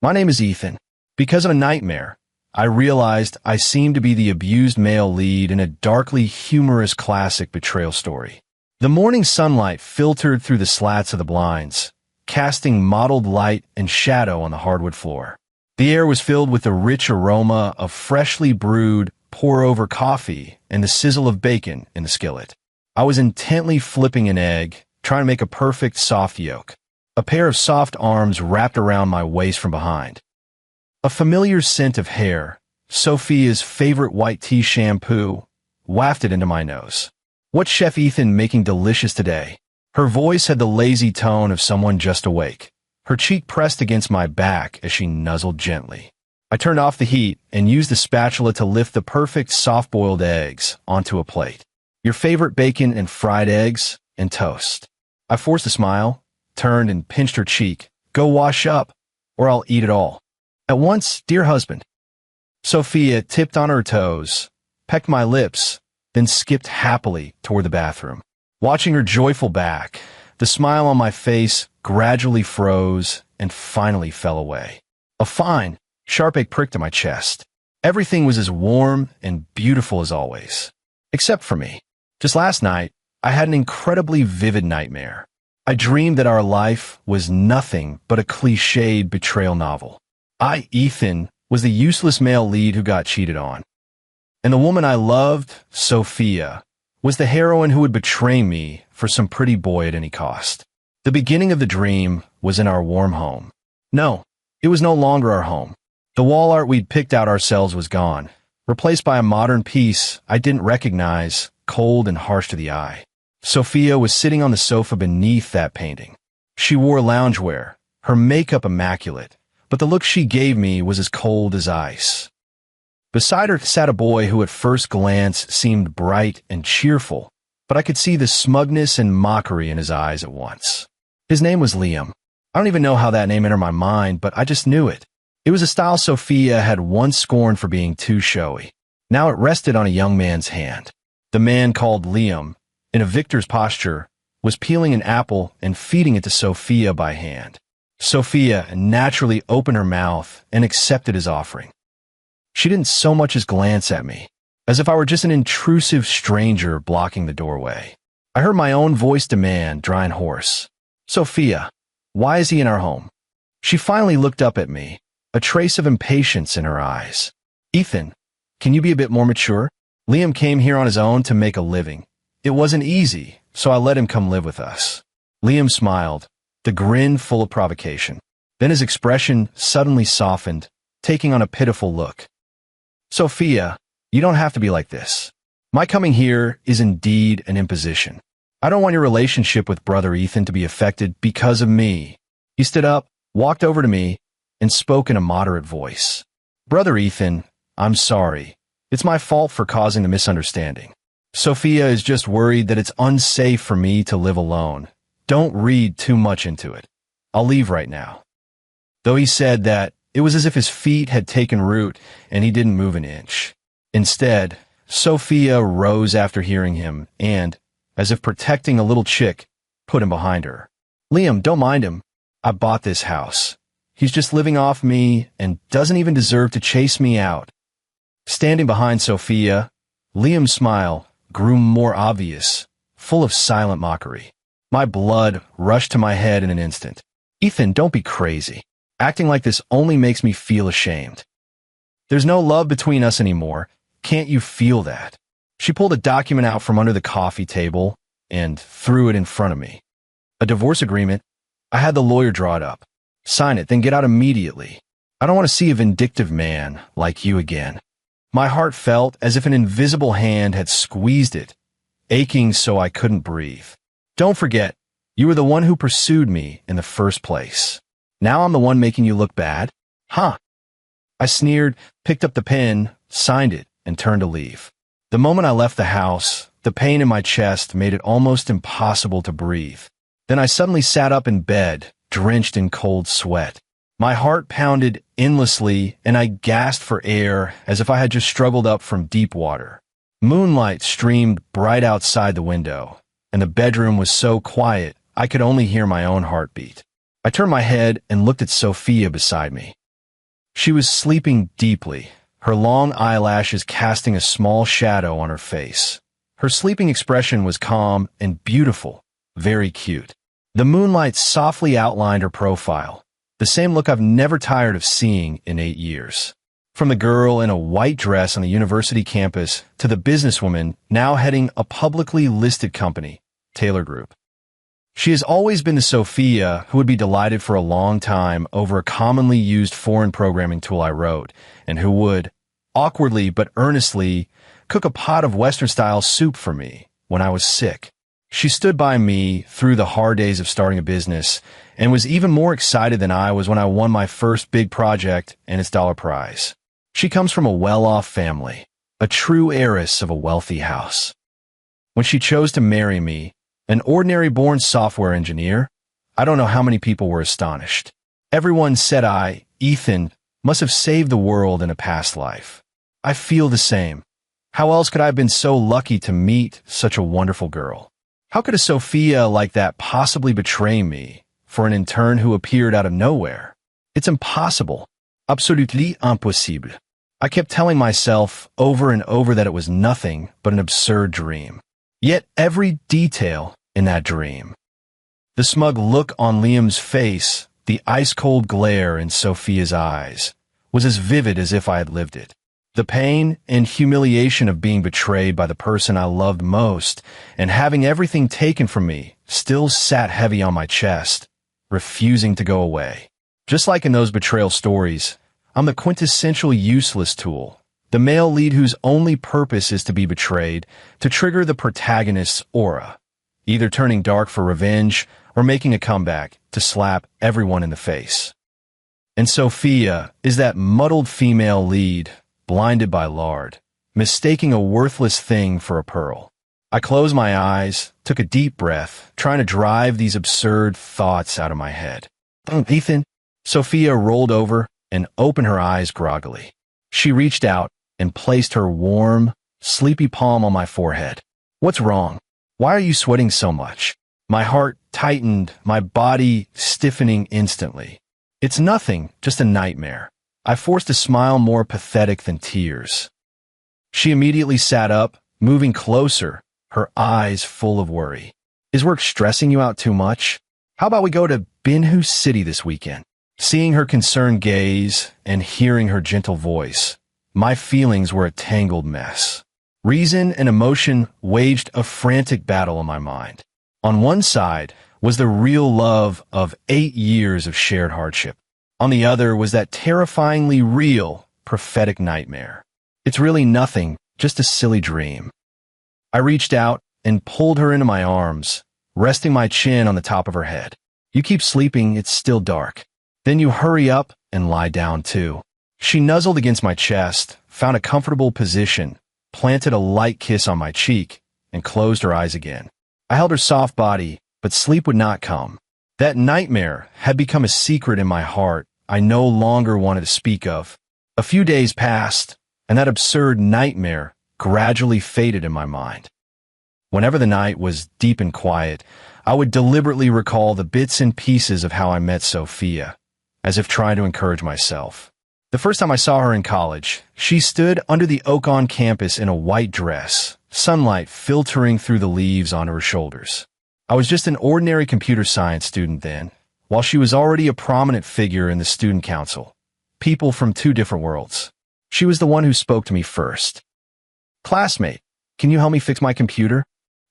My name is Ethan. Because of a nightmare, I realized I seemed to be the abused male lead in a darkly humorous classic betrayal story. The morning sunlight filtered through the slats of the blinds, casting mottled light and shadow on the hardwood floor. The air was filled with the rich aroma of freshly brewed, pour-over coffee and the sizzle of bacon in the skillet. I was intently flipping an egg, trying to make a perfect soft yolk. A pair of soft arms wrapped around my waist from behind. A familiar scent of hair, Sophia's favorite white tea shampoo, wafted into my nose. What's Chef Ethan making delicious today? Her voice had the lazy tone of someone just awake. Her cheek pressed against my back as she nuzzled gently. I turned off the heat and used the spatula to lift the perfect soft-boiled eggs onto a plate. Your favorite bacon and fried eggs and toast. I forced a smile, turned and pinched her cheek. Go wash up, or I'll eat it all. At once, dear husband. Sophia tipped on her toes, pecked my lips, then skipped happily toward the bathroom. Watching her joyful back, the smile on my face gradually froze and finally fell away. A fine, sharp ache pricked at my chest. Everything was as warm and beautiful as always. Except for me. Just last night, I had an incredibly vivid nightmare. I dreamed that our life was nothing but a cliched betrayal novel. I, Ethan, was the useless male lead who got cheated on. And the woman I loved, Sophia, was the heroine who would betray me for some pretty boy at any cost. The beginning of the dream was in our warm home. No, it was no longer our home. The wall art we'd picked out ourselves was gone, replaced by a modern piece I didn't recognize, cold and harsh to the eye. Sophia was sitting on the sofa beneath that painting. She wore loungewear, her makeup immaculate, but the look she gave me was as cold as ice. Beside her sat a boy who at first glance seemed bright and cheerful, but I could see the smugness and mockery in his eyes at once. His name was Liam. I don't even know how that name entered my mind, but I just knew it. It was a style Sophia had once scorned for being too showy. Now it rested on a young man's hand. The man called Liam, in a victor's posture, was peeling an apple and feeding it to Sophia by hand. Sophia naturally opened her mouth and accepted his offering. She didn't so much as glance at me, as if I were just an intrusive stranger blocking the doorway. I heard my own voice demand, dry and hoarse, "Sophia, why is he in our home?" She finally looked up at me, a trace of impatience in her eyes. "Ethan, can you be a bit more mature? Liam came here on his own to make a living. It wasn't easy, so I let him come live with us." Liam smiled, the grin full of provocation. Then his expression suddenly softened, taking on a pitiful look. "Sophia, you don't have to be like this. My coming here is indeed an imposition. I don't want your relationship with brother Ethan to be affected because of me." He stood up, walked over to me, and spoke in a moderate voice. "Brother Ethan, I'm sorry. It's my fault for causing the misunderstanding. Sophia is just worried that it's unsafe for me to live alone. Don't read too much into it. I'll leave right now." Though he said that, it was as if his feet had taken root and he didn't move an inch. Instead, Sophia rose after hearing him and, as if protecting a little chick, put him behind her. "Liam, don't mind him. I bought this house. He's just living off me and doesn't even deserve to chase me out." Standing behind Sophia, Liam's smile grew more obvious, full of silent mockery. My blood rushed to my head in an instant. "Ethan, don't be crazy. Acting like this only makes me feel ashamed. There's no love between us anymore. Can't you feel that?" She pulled a document out from under the coffee table and threw it in front of me. "A divorce agreement. I had the lawyer draw it up. Sign it, then get out immediately. I don't want to see a vindictive man like you again." My heart felt as if an invisible hand had squeezed it, aching so I couldn't breathe. "Don't forget, you were the one who pursued me in the first place. Now I'm the one making you look bad? Huh?" I sneered, picked up the pen, signed it, and turned to leave. The moment I left the house, the pain in my chest made it almost impossible to breathe. Then I suddenly sat up in bed, drenched in cold sweat. My heart pounded endlessly, and I gasped for air as if I had just struggled up from deep water. Moonlight streamed bright outside the window, and the bedroom was so quiet I could only hear my own heartbeat. I turned my head and looked at Sophia beside me. She was sleeping deeply, her long eyelashes casting a small shadow on her face. Her sleeping expression was calm and beautiful, very cute. The moonlight softly outlined her profile, the same look I've never tired of seeing in 8 years. From the girl in a white dress on the university campus to the businesswoman now heading a publicly listed company, Taylor Group. She has always been the Sophia who would be delighted for a long time over a commonly used foreign programming tool I wrote, and who would, awkwardly but earnestly, cook a pot of Western-style soup for me when I was sick. She stood by me through the hard days of starting a business and was even more excited than I was when I won my first big project and its dollar prize. She comes from a well-off family, a true heiress of a wealthy house. When she chose to marry me, an ordinary-born software engineer, I don't know how many people were astonished. Everyone said Ethan, must have saved the world in a past life. I feel the same. How else could I have been so lucky to meet such a wonderful girl? How could a Sophia like that possibly betray me for an intern who appeared out of nowhere? It's impossible. Absolutely impossible. I kept telling myself over and over that it was nothing but an absurd dream. Yet every detail in that dream, the smug look on Liam's face, the ice-cold glare in Sophia's eyes, was as vivid as if I had lived it. The pain and humiliation of being betrayed by the person I loved most and having everything taken from me still sat heavy on my chest, refusing to go away. Just like in those betrayal stories, I'm the quintessential useless tool, the male lead whose only purpose is to be betrayed, to trigger the protagonist's aura, either turning dark for revenge or making a comeback to slap everyone in the face. And Sophia is that muddled female lead, blinded by lard, mistaking a worthless thing for a pearl. I closed my eyes, took a deep breath, trying to drive these absurd thoughts out of my head. Ethan. Sophia rolled over and opened her eyes groggily. She reached out and placed her warm, sleepy palm on my forehead. What's wrong? Why are you sweating so much? My heart tightened, my body stiffening instantly. It's nothing, just a nightmare. I forced a smile more pathetic than tears. She immediately sat up, moving closer, her eyes full of worry. Is work stressing you out too much? How about we go to Binhu City this weekend? Seeing her concerned gaze and hearing her gentle voice, my feelings were a tangled mess. Reason and emotion waged a frantic battle in my mind. On one side was the real love of 8 years of shared hardship. On the other was that terrifyingly real, prophetic nightmare. It's really nothing, just a silly dream. I reached out and pulled her into my arms, resting my chin on the top of her head. You keep sleeping, it's still dark. Then you hurry up and lie down too. She nuzzled against my chest, found a comfortable position, planted a light kiss on my cheek, and closed her eyes again. I held her soft body, but sleep would not come. That nightmare had become a secret in my heart I no longer wanted to speak of. A few days passed, and that absurd nightmare gradually faded in my mind. Whenever the night was deep and quiet, I would deliberately recall the bits and pieces of how I met Sophia, as if trying to encourage myself. The first time I saw her in college, she stood under the oak on campus in a white dress, sunlight filtering through the leaves onto her shoulders. I was just an ordinary computer science student then, while she was already a prominent figure in the student council. People from 2 different worlds. She was the one who spoke to me first. Classmate, can you help me fix my computer?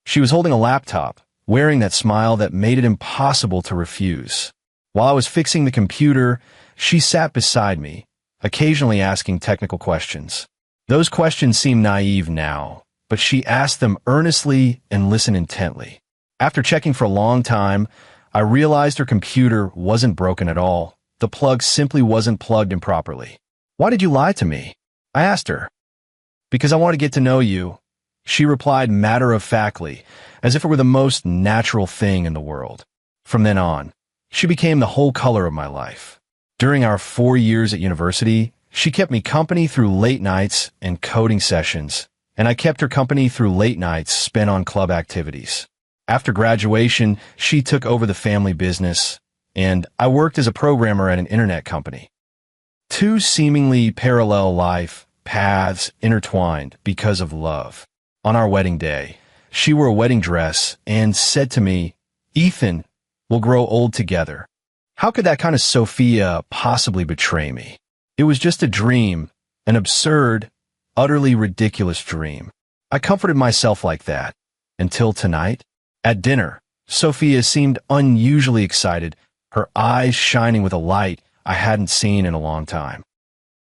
She was holding a laptop, wearing that smile that made it impossible to refuse. While I was fixing the computer, she sat beside me, occasionally asking technical questions. Those questions seem naive now, but she asked them earnestly and listened intently. After checking for a long time, I realized her computer wasn't broken at all. The plug simply wasn't plugged in properly. Why did you lie to me? I asked her. Because I want to get to know you. She replied matter-of-factly, as if it were the most natural thing in the world. From then on, she became the whole color of my life. During our 4 years at university, she kept me company through late nights and coding sessions, and I kept her company through late nights spent on club activities. After graduation, she took over the family business, and I worked as a programmer at an internet company. two seemingly parallel life paths intertwined because of love. On our wedding day, she wore a wedding dress and said to me, "Ethan, we'll grow old together." How could that kind of Sophia possibly betray me? It was just a dream, an absurd, utterly ridiculous dream. I comforted myself like that, until tonight. At dinner, Sophia seemed unusually excited, her eyes shining with a light I hadn't seen in a long time.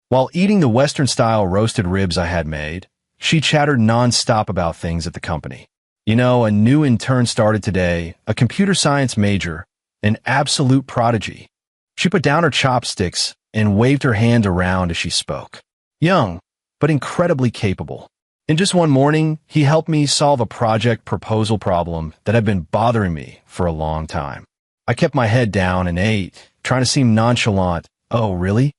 While eating the Western-style roasted ribs I had made, she chattered nonstop about things at the company. You know, a new intern started today, a computer science major, an absolute prodigy. She put down her chopsticks and waved her hand around as she spoke. Young, but incredibly capable. In just one morning, he helped me solve a project proposal problem that had been bothering me for a long time. I kept my head down and ate, trying to seem nonchalant. Oh, really?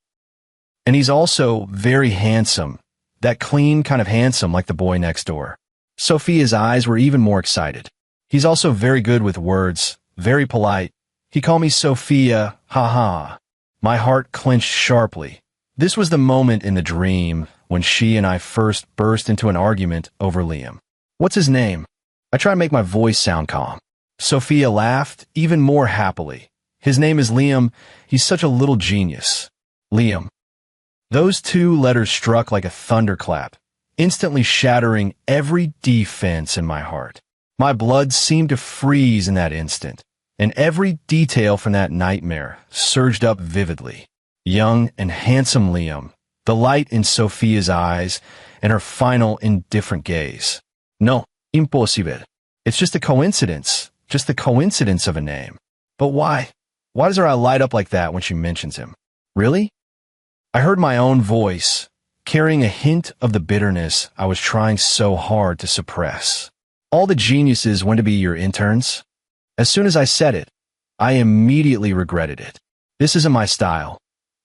And he's also very handsome, that clean kind of handsome like the boy next door. Sophia's eyes were even more excited. He's also very good with words, very polite. He called me Sophia, haha. My heart clenched sharply. This was the moment in the dream when she and I first burst into an argument over Liam. What's his name? I tried to make my voice sound calm. Sophia laughed even more happily. His name is Liam. He's such a little genius. Liam. Those two letters struck like a thunderclap, instantly shattering every defense in my heart. My blood seemed to freeze in that instant, and every detail from that nightmare surged up vividly. Young and handsome Liam, the light in Sophia's eyes, and her final indifferent gaze. No, impossible. It's just a coincidence, just the coincidence of a name. But why? Why does her eye light up like that when she mentions him? Really? I heard my own voice, carrying a hint of the bitterness I was trying so hard to suppress. All the geniuses want to be your interns. As soon as I said it, I immediately regretted it. This isn't my style.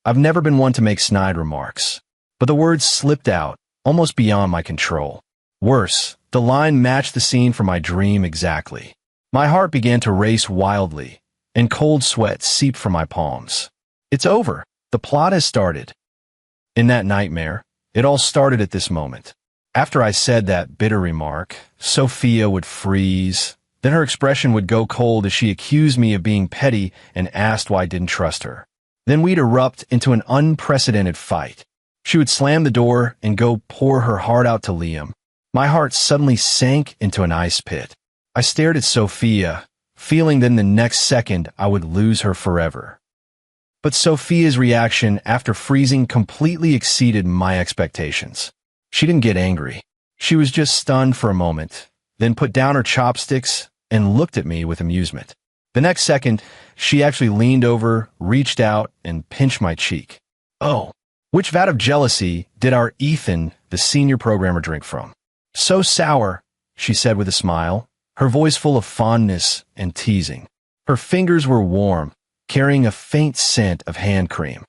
I've never been one to make snide remarks. But the words slipped out, almost beyond my control. Worse, the line matched the scene from my dream exactly. My heart began to race wildly, and cold sweat seeped from my palms. It's over. The plot has started. In that nightmare, it all started at this moment. After I said that bitter remark, Sophia would freeze. Then her expression would go cold as she accused me of being petty and asked why I didn't trust her. Then we'd erupt into an unprecedented fight. She would slam the door and go pour her heart out to Liam. My heart suddenly sank into an ice pit. I stared at Sophia, feeling that in the next second I would lose her forever. But Sophia's reaction after freezing completely exceeded my expectations. She didn't get angry. She was just stunned for a moment, then put down her chopsticks and looked at me with amusement. The next second, she actually leaned over, reached out, and pinched my cheek. Oh, which vat of jealousy did our Ethan, the senior programmer, drink from? So sour, she said with a smile, her voice full of fondness and teasing. Her fingers were warm, carrying a faint scent of hand cream.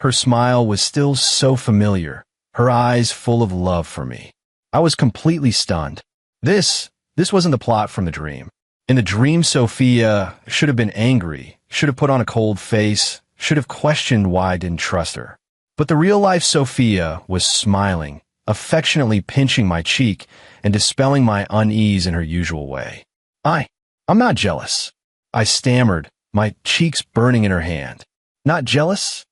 Her smile was still so familiar, her eyes full of love for me. I was completely stunned. This wasn't the plot from the dream. In the dream, Sophia should have been angry, should have put on a cold face, should have questioned why I didn't trust her. But the real-life Sophia was smiling, affectionately pinching my cheek and dispelling my unease in her usual way. I'm not jealous. I stammered, my cheeks burning in her hand. Not jealous?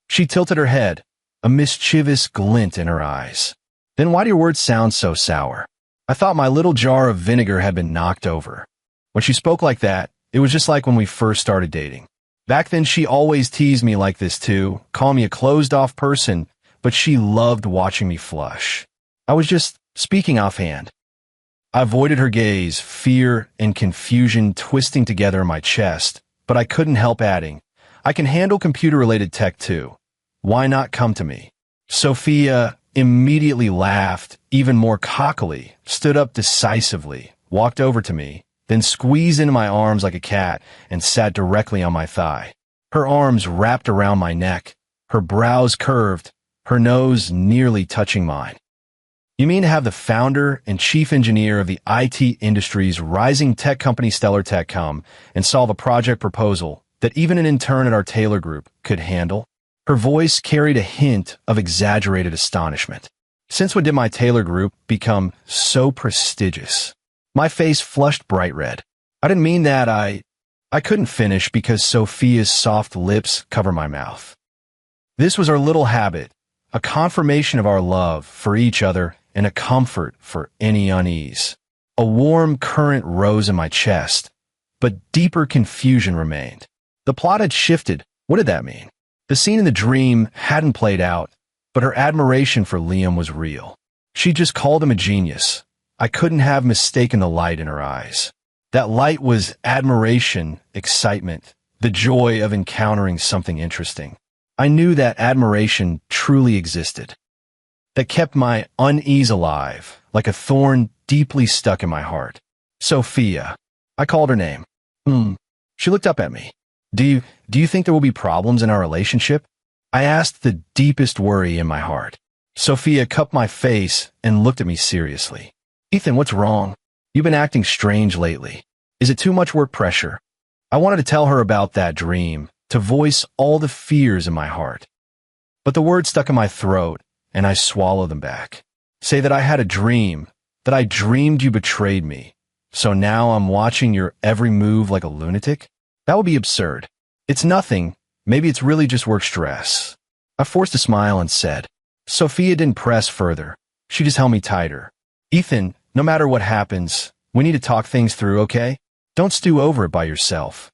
She tilted her head, a mischievous glint in her eyes. Then why do your words sound so sour? I thought my little jar of vinegar had been knocked over. When she spoke like that, it was just like when we first started dating. Back then, she always teased me like this too, calling me a closed-off person, but she loved watching me flush. I was just speaking offhand. I avoided her gaze, fear and confusion twisting together in my chest, but I couldn't help adding, I can handle computer-related tech too. Why not come to me? Sophia immediately laughed, even more cockily, stood up decisively, walked over to me, then squeezed into my arms like a cat and sat directly on my thigh. Her arms wrapped around my neck, her brows curved, her nose nearly touching mine. You mean to have the founder and chief engineer of the IT industry's rising tech company Stellar Tech come and solve a project proposal that even an intern at our Taylor Group could handle? Her voice carried a hint of exaggerated astonishment. Since when did my tailor group become so prestigious? My face flushed bright red. I didn't mean that. I couldn't finish because Sophia's soft lips covered my mouth. This was our little habit, a confirmation of our love for each other and a comfort for any unease. A warm current rose in my chest, but deeper confusion remained. The plot had shifted. What did that mean? The scene in the dream hadn't played out, but her admiration for Liam was real. She just called him a genius. I couldn't have mistaken the light in her eyes. That light was admiration, excitement, the joy of encountering something interesting. I knew that admiration truly existed. That kept my unease alive, like a thorn deeply stuck in my heart. Sophia. I called her name. She looked up at me. Do you think there will be problems in our relationship? I asked the deepest worry in my heart. Sophia cupped my face and looked at me seriously. Ethan, what's wrong? You've been acting strange lately. Is it too much work pressure? I wanted to tell her about that dream, to voice all the fears in my heart. But the words stuck in my throat, and I swallowed them back. Say that I had a dream, that I dreamed you betrayed me. So now I'm watching your every move like a lunatic? That would be absurd. It's nothing. Maybe it's really just work stress. I forced a smile and said. Sophia didn't press further. She just held me tighter. Ethan, no matter what happens, we need to talk things through, okay? Don't stew over it by yourself.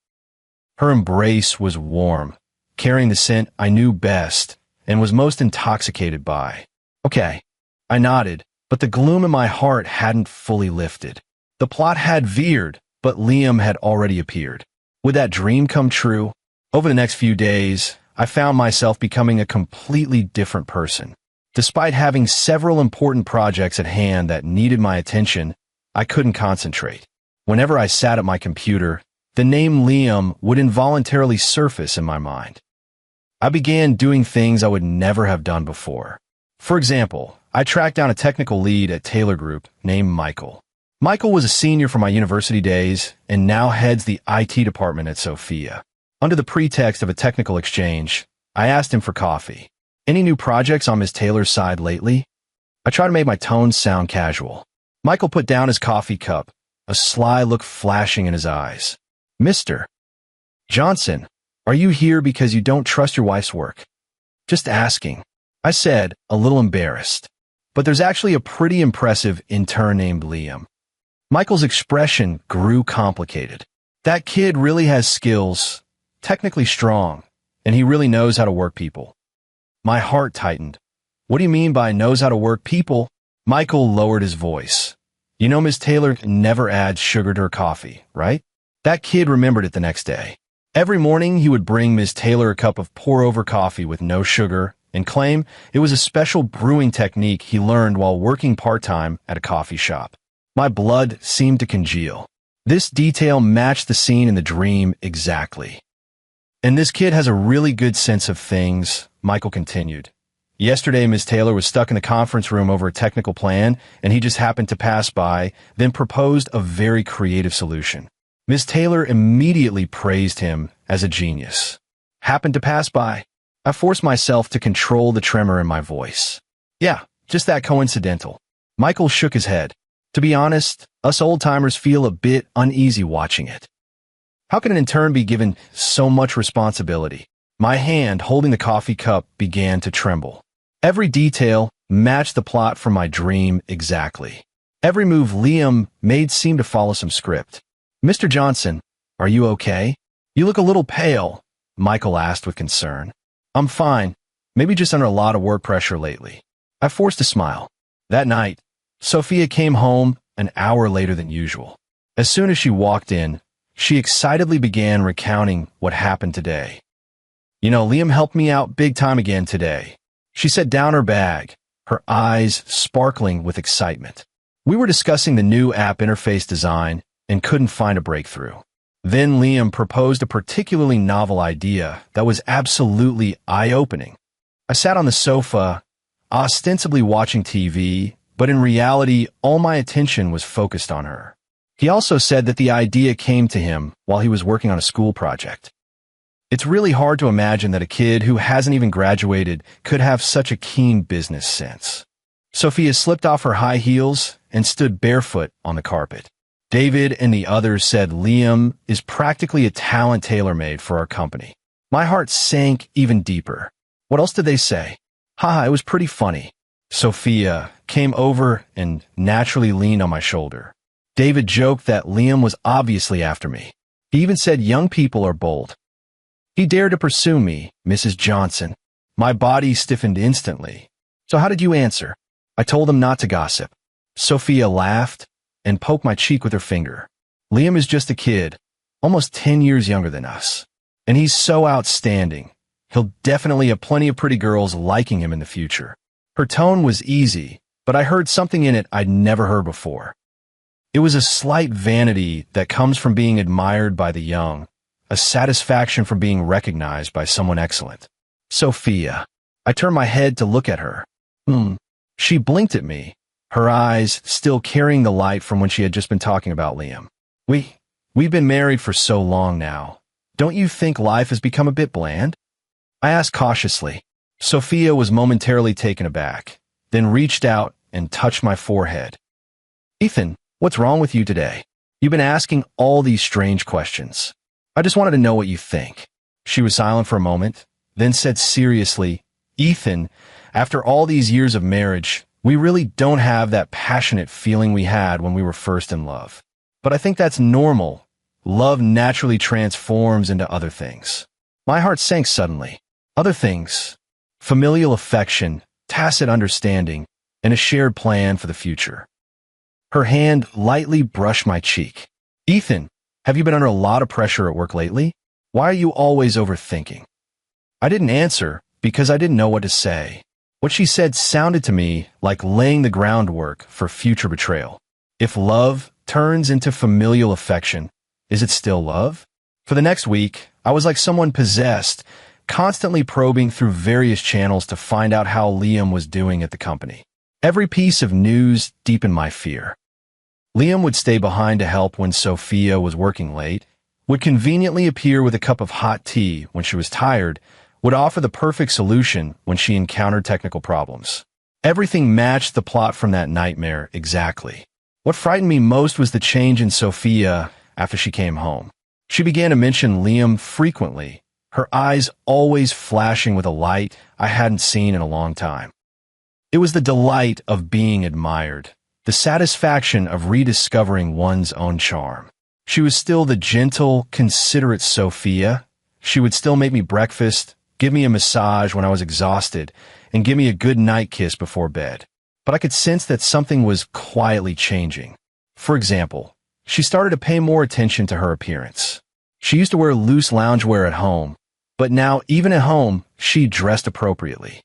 Her embrace was warm, carrying the scent I knew best and was most intoxicated by. Okay. I nodded, but the gloom in my heart hadn't fully lifted. The plot had veered, but Liam had already appeared. Would that dream come true? Over the next few days, I found myself becoming a completely different person. Despite having several important projects at hand that needed my attention, I couldn't concentrate. Whenever I sat at my computer, the name Liam would involuntarily surface in my mind. I began doing things I would never have done before. For example, I tracked down a technical lead at Taylor Group named Michael. Michael was a senior from my university days and now heads the IT department at Sophia. Under the pretext of a technical exchange, I asked him for coffee. Any new projects on Ms. Taylor's side lately? I tried to make my tone sound casual. Michael put down his coffee cup, a sly look flashing in his eyes. Mr. Johnson, are you here because you don't trust your wife's work? Just asking, I said, a little embarrassed. But there's actually a pretty impressive intern named Liam. Michael's expression grew complicated. That kid really has skills, technically strong, and he really knows how to work people. My heart tightened. What do you mean by knows how to work people? Michael lowered his voice. You know Ms. Taylor never adds sugar to her coffee, right? That kid remembered it the next day. Every morning he would bring Ms. Taylor a cup of pour-over coffee with no sugar and claim it was a special brewing technique he learned while working part-time at a coffee shop. My blood seemed to congeal. This detail matched the scene in the dream exactly. And this kid has a really good sense of things, Michael continued. Yesterday, Ms. Taylor was stuck in the conference room over a technical plan, and he just happened to pass by, then proposed a very creative solution. Ms. Taylor immediately praised him as a genius. Happened to pass by. I forced myself to control the tremor in my voice. Yeah, just that coincidental. Michael shook his head. To be honest, us old-timers feel a bit uneasy watching it. How can an intern be given so much responsibility? My hand holding the coffee cup began to tremble. Every detail matched the plot from my dream exactly. Every move Liam made seemed to follow some script. Mr. Johnson, are you okay? You look a little pale, Michael asked with concern. I'm fine, maybe just under a lot of work pressure lately. I forced a smile. That night, Sophia came home an hour later than usual. As soon as she walked in, she excitedly began recounting what happened today. You know, Liam helped me out big time again today. She set down her bag, her eyes sparkling with excitement. We were discussing the new app interface design and couldn't find a breakthrough. Then Liam proposed a particularly novel idea that was absolutely eye-opening. I sat on the sofa, ostensibly watching TV, but in reality, all my attention was focused on her. He also said that the idea came to him while he was working on a school project. It's really hard to imagine that a kid who hasn't even graduated could have such a keen business sense. Sophia slipped off her high heels and stood barefoot on the carpet. David and the others said Liam is practically a talent tailor-made for our company. My heart sank even deeper. What else did they say? Haha, it was pretty funny. Sophia came over and naturally leaned on my shoulder. David joked that Liam was obviously after me. He even said young people are bold. He dared to pursue me, Mrs. Johnson. My body stiffened instantly. So how did you answer? I told him not to gossip. Sophia laughed and poked my cheek with her finger. Liam is just a kid, almost 10 years younger than us. And he's so outstanding. He'll definitely have plenty of pretty girls liking him in the future. Her tone was easy, but I heard something in it I'd never heard before. It was a slight vanity that comes from being admired by the young, a satisfaction from being recognized by someone excellent. Sophia. I turned my head to look at her. She blinked at me, her eyes still carrying the light from when she had just been talking about Liam. We've been married for so long now. Don't you think life has become a bit bland? I asked cautiously. Sophia was momentarily taken aback, then reached out and touched my forehead. Ethan, what's wrong with you today? You've been asking all these strange questions. I just wanted to know what you think. She was silent for a moment, then said seriously, Ethan, after all these years of marriage, we really don't have that passionate feeling we had when we were first in love. But I think that's normal. Love naturally transforms into other things. My heart sank suddenly. Other things. Familial affection, tacit understanding, and a shared plan for the future. Her hand lightly brushed my cheek. Ethan, have you been under a lot of pressure at work lately? Why are you always overthinking? I didn't answer because I didn't know what to say. What she said sounded to me like laying the groundwork for future betrayal. If love turns into familial affection, is it still love? For the next week, I was like someone possessed, constantly probing through various channels to find out how Liam was doing at the company. Every piece of news deepened my fear. Liam would stay behind to help when Sophia was working late, would conveniently appear with a cup of hot tea when she was tired, would offer the perfect solution when she encountered technical problems. Everything matched the plot from that nightmare exactly. What frightened me most was the change in Sophia after she came home. She began to mention Liam frequently, her eyes always flashing with a light I hadn't seen in a long time. It was the delight of being admired, the satisfaction of rediscovering one's own charm. She was still the gentle, considerate Sophia. She would still make me breakfast, give me a massage when I was exhausted, and give me a good night kiss before bed. But I could sense that something was quietly changing. For example, she started to pay more attention to her appearance. She used to wear loose loungewear at home, but now, even at home, she dressed appropriately.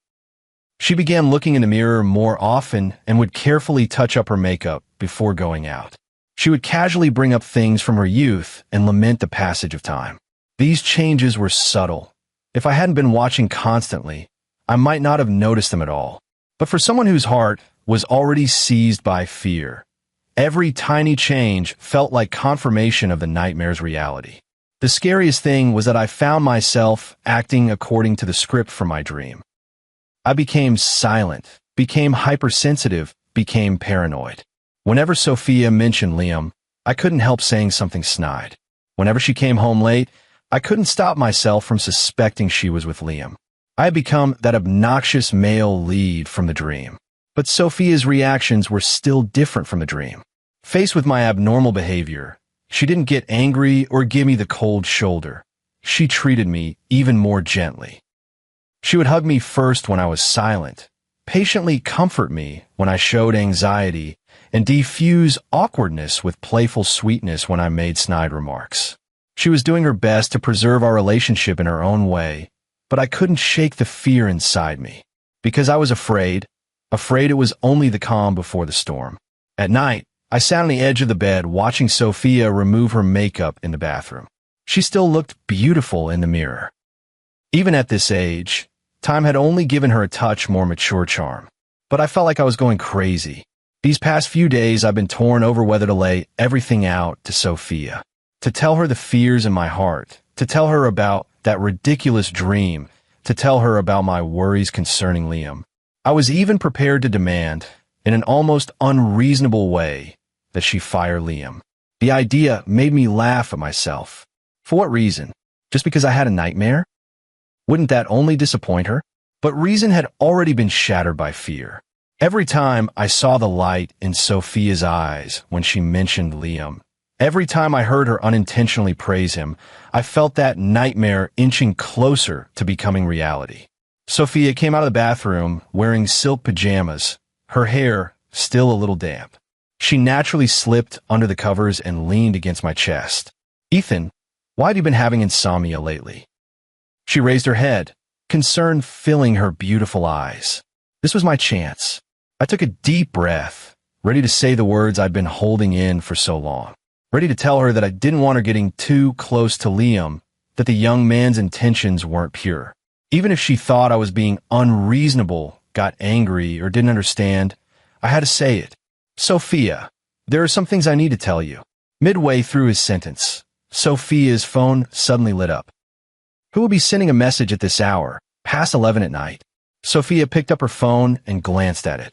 She began looking in the mirror more often and would carefully touch up her makeup before going out. She would casually bring up things from her youth and lament the passage of time. These changes were subtle. If I hadn't been watching constantly, I might not have noticed them at all. But for someone whose heart was already seized by fear, every tiny change felt like confirmation of the nightmare's reality. The scariest thing was that I found myself acting according to the script from my dream. I became silent, became hypersensitive, became paranoid. Whenever Sophia mentioned Liam, I couldn't help saying something snide. Whenever she came home late, I couldn't stop myself from suspecting she was with Liam. I had become that obnoxious male lead from the dream. But Sophia's reactions were still different from the dream. Faced with my abnormal behavior, she didn't get angry or give me the cold shoulder. She treated me even more gently. She would hug me first when I was silent, patiently comfort me when I showed anxiety, and diffuse awkwardness with playful sweetness when I made snide remarks. She was doing her best to preserve our relationship in her own way, but I couldn't shake the fear inside me. Because I was afraid it was only the calm before the storm. At night, I sat on the edge of the bed watching Sophia remove her makeup in the bathroom. She still looked beautiful in the mirror. Even at this age, time had only given her a touch more mature charm. But I felt like I was going crazy. These past few days I've been torn over whether to lay everything out to Sophia, to tell her the fears in my heart, to tell her about that ridiculous dream, to tell her about my worries concerning Liam. I was even prepared to demand, in an almost unreasonable way, that she fire Liam. The idea made me laugh at myself. For what reason? Just because I had a nightmare? Wouldn't that only disappoint her? But reason had already been shattered by fear. Every time I saw the light in Sophia's eyes when she mentioned Liam, every time I heard her unintentionally praise him, I felt that nightmare inching closer to becoming reality. Sophia came out of the bathroom wearing silk pajamas, her hair still a little damp. She naturally slipped under the covers and leaned against my chest. "Ethan, why have you been having insomnia lately?" She raised her head, concern filling her beautiful eyes. This was my chance. I took a deep breath, ready to say the words I'd been holding in for so long. Ready to tell her that I didn't want her getting too close to Liam, that the young man's intentions weren't pure. Even if she thought I was being unreasonable, got angry, or didn't understand, I had to say it. "Sophia, there are some things I need to tell you." Midway through his sentence, Sophia's phone suddenly lit up. "Who will be sending a message at this hour, past 11 at night?" Sophia picked up her phone and glanced at it.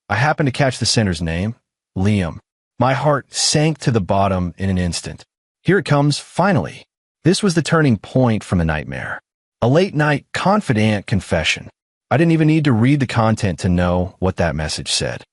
I happened to catch the sender's name, Liam. My heart sank to the bottom in an instant. Here it comes, finally. This was the turning point from the nightmare. A late-night, confident confession. I didn't even need to read the content to know what that message said.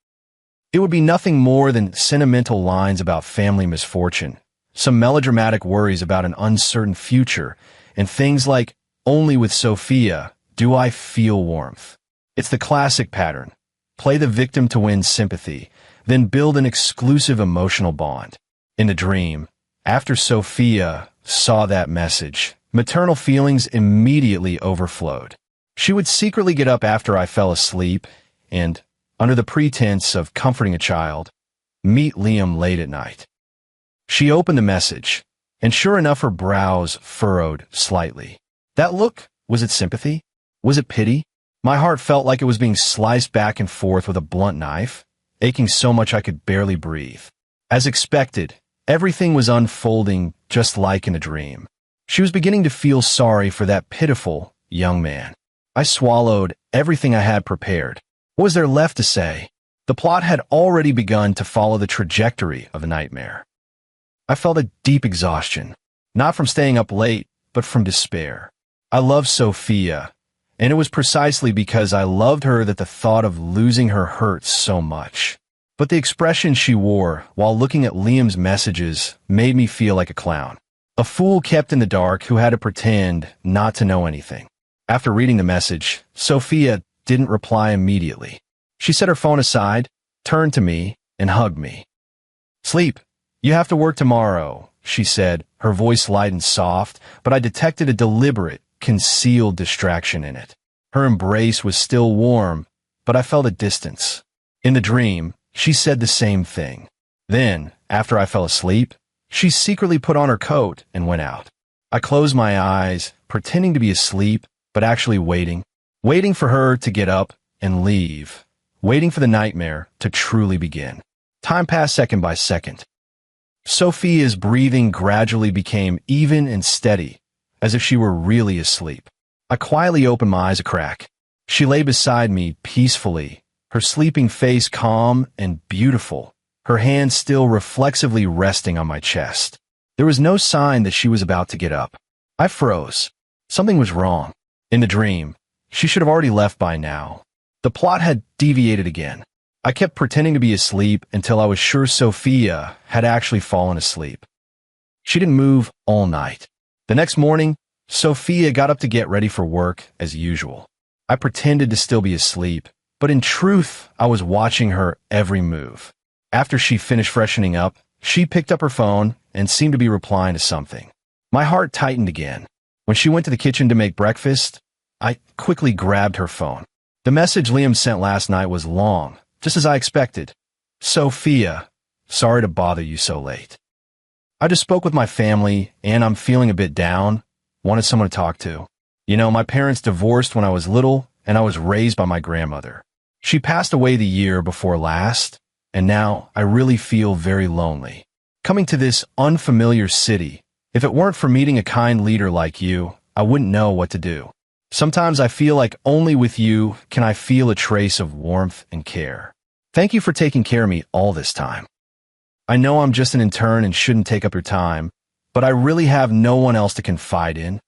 It would be nothing more than sentimental lines about family misfortune, some melodramatic worries about an uncertain future, and things like, "Only with Sophia do I feel warmth." It's the classic pattern. Play the victim to win sympathy, then build an exclusive emotional bond. In the dream, after Sophia saw that message, maternal feelings immediately overflowed. She would secretly get up after I fell asleep and, under the pretense of comforting a child, meet Liam late at night. She opened the message, and sure enough her brows furrowed slightly. That look, was it sympathy? Was it pity? My heart felt like it was being sliced back and forth with a blunt knife, aching so much I could barely breathe. As expected, everything was unfolding just like in a dream. She was beginning to feel sorry for that pitiful young man. I swallowed everything I had prepared. What was there left to say? The plot had already begun to follow the trajectory of a nightmare. I felt a deep exhaustion, not from staying up late, but from despair. I loved Sophia, and it was precisely because I loved her that the thought of losing her hurt so much. But the expression she wore while looking at Liam's messages made me feel like a clown. A fool kept in the dark who had to pretend not to know anything. After reading the message, Sophia didn't reply immediately. She set her phone aside, turned to me, and hugged me. "Sleep. You have to work tomorrow," she said, her voice light and soft, but I detected a deliberate, concealed distraction in it. Her embrace was still warm, but I felt a distance. In the dream, she said the same thing. Then, after I fell asleep, she secretly put on her coat and went out. I closed my eyes, pretending to be asleep, but actually waiting for her to get up and leave, waiting for the nightmare to truly begin. Time passed second by second. Sophia's breathing gradually became even and steady, as if she were really asleep. I quietly opened my eyes a crack. She lay beside me peacefully, her sleeping face calm and beautiful, her hand still reflexively resting on my chest. There was no sign that she was about to get up. I froze. Something was wrong. In the dream, she should have already left by now. The plot had deviated again. I kept pretending to be asleep until I was sure Sophia had actually fallen asleep. She didn't move all night. The next morning, Sophia got up to get ready for work as usual. I pretended to still be asleep, but in truth, I was watching her every move. After she finished freshening up, she picked up her phone and seemed to be replying to something. My heart tightened again. When she went to the kitchen to make breakfast, I quickly grabbed her phone. The message Liam sent last night was long, just as I expected. "Sophia, sorry to bother you so late. I just spoke with my family, and I'm feeling a bit down. Wanted someone to talk to. You know, my parents divorced when I was little, and I was raised by my grandmother. She passed away the year before last, and now I really feel very lonely. Coming to this unfamiliar city, if it weren't for meeting a kind leader like you, I wouldn't know what to do. Sometimes I feel like only with you can I feel a trace of warmth and care. Thank you for taking care of me all this time. I know I'm just an intern and shouldn't take up your time, but I really have no one else to confide in.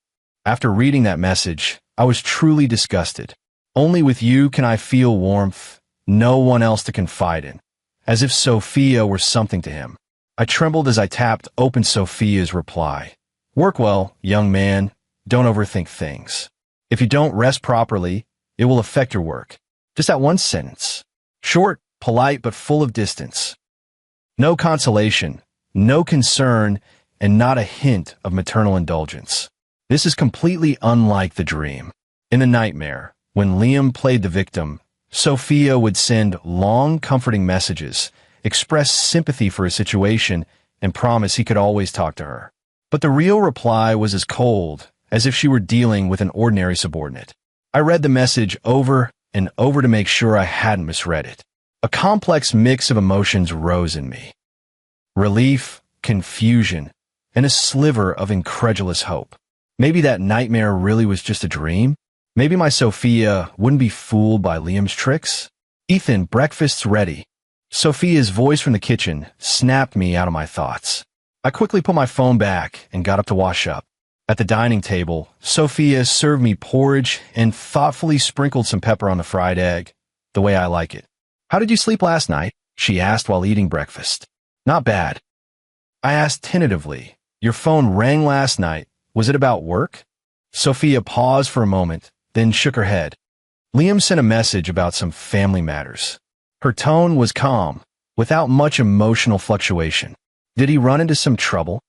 After reading that message, I was truly disgusted. Only with you can I feel warmth, no one else to confide in. As if Sophia were something to him. I trembled as I tapped open Sophia's reply. Work well, young man. Don't overthink things. If you don't rest properly, it will affect your work. Just that one sentence. Short, polite, but full of distance. No consolation, no concern, and not a hint of maternal indulgence. This is completely unlike the dream. In the nightmare, when Liam played the victim, Sophia would send long, comforting messages, express sympathy for his situation, and promise he could always talk to her. But the real reply was as cold as if she were dealing with an ordinary subordinate. I read the message over and over to make sure I hadn't misread it. A complex mix of emotions rose in me. Relief, confusion, and a sliver of incredulous hope. Maybe that nightmare really was just a dream? Maybe my Sophia wouldn't be fooled by Liam's tricks? Ethan, breakfast's ready. Sophia's voice from the kitchen snapped me out of my thoughts. I quickly put my phone back and got up to wash up. At the dining table, Sophia served me porridge and thoughtfully sprinkled some pepper on the fried egg, the way I like it. How did you sleep last night? She asked while eating breakfast. Not bad. I asked tentatively. Your phone rang last night. Was it about work? Sophia paused for a moment, then shook her head. Liam sent a message about some family matters. Her tone was calm, without much emotional fluctuation. Did he run into some trouble?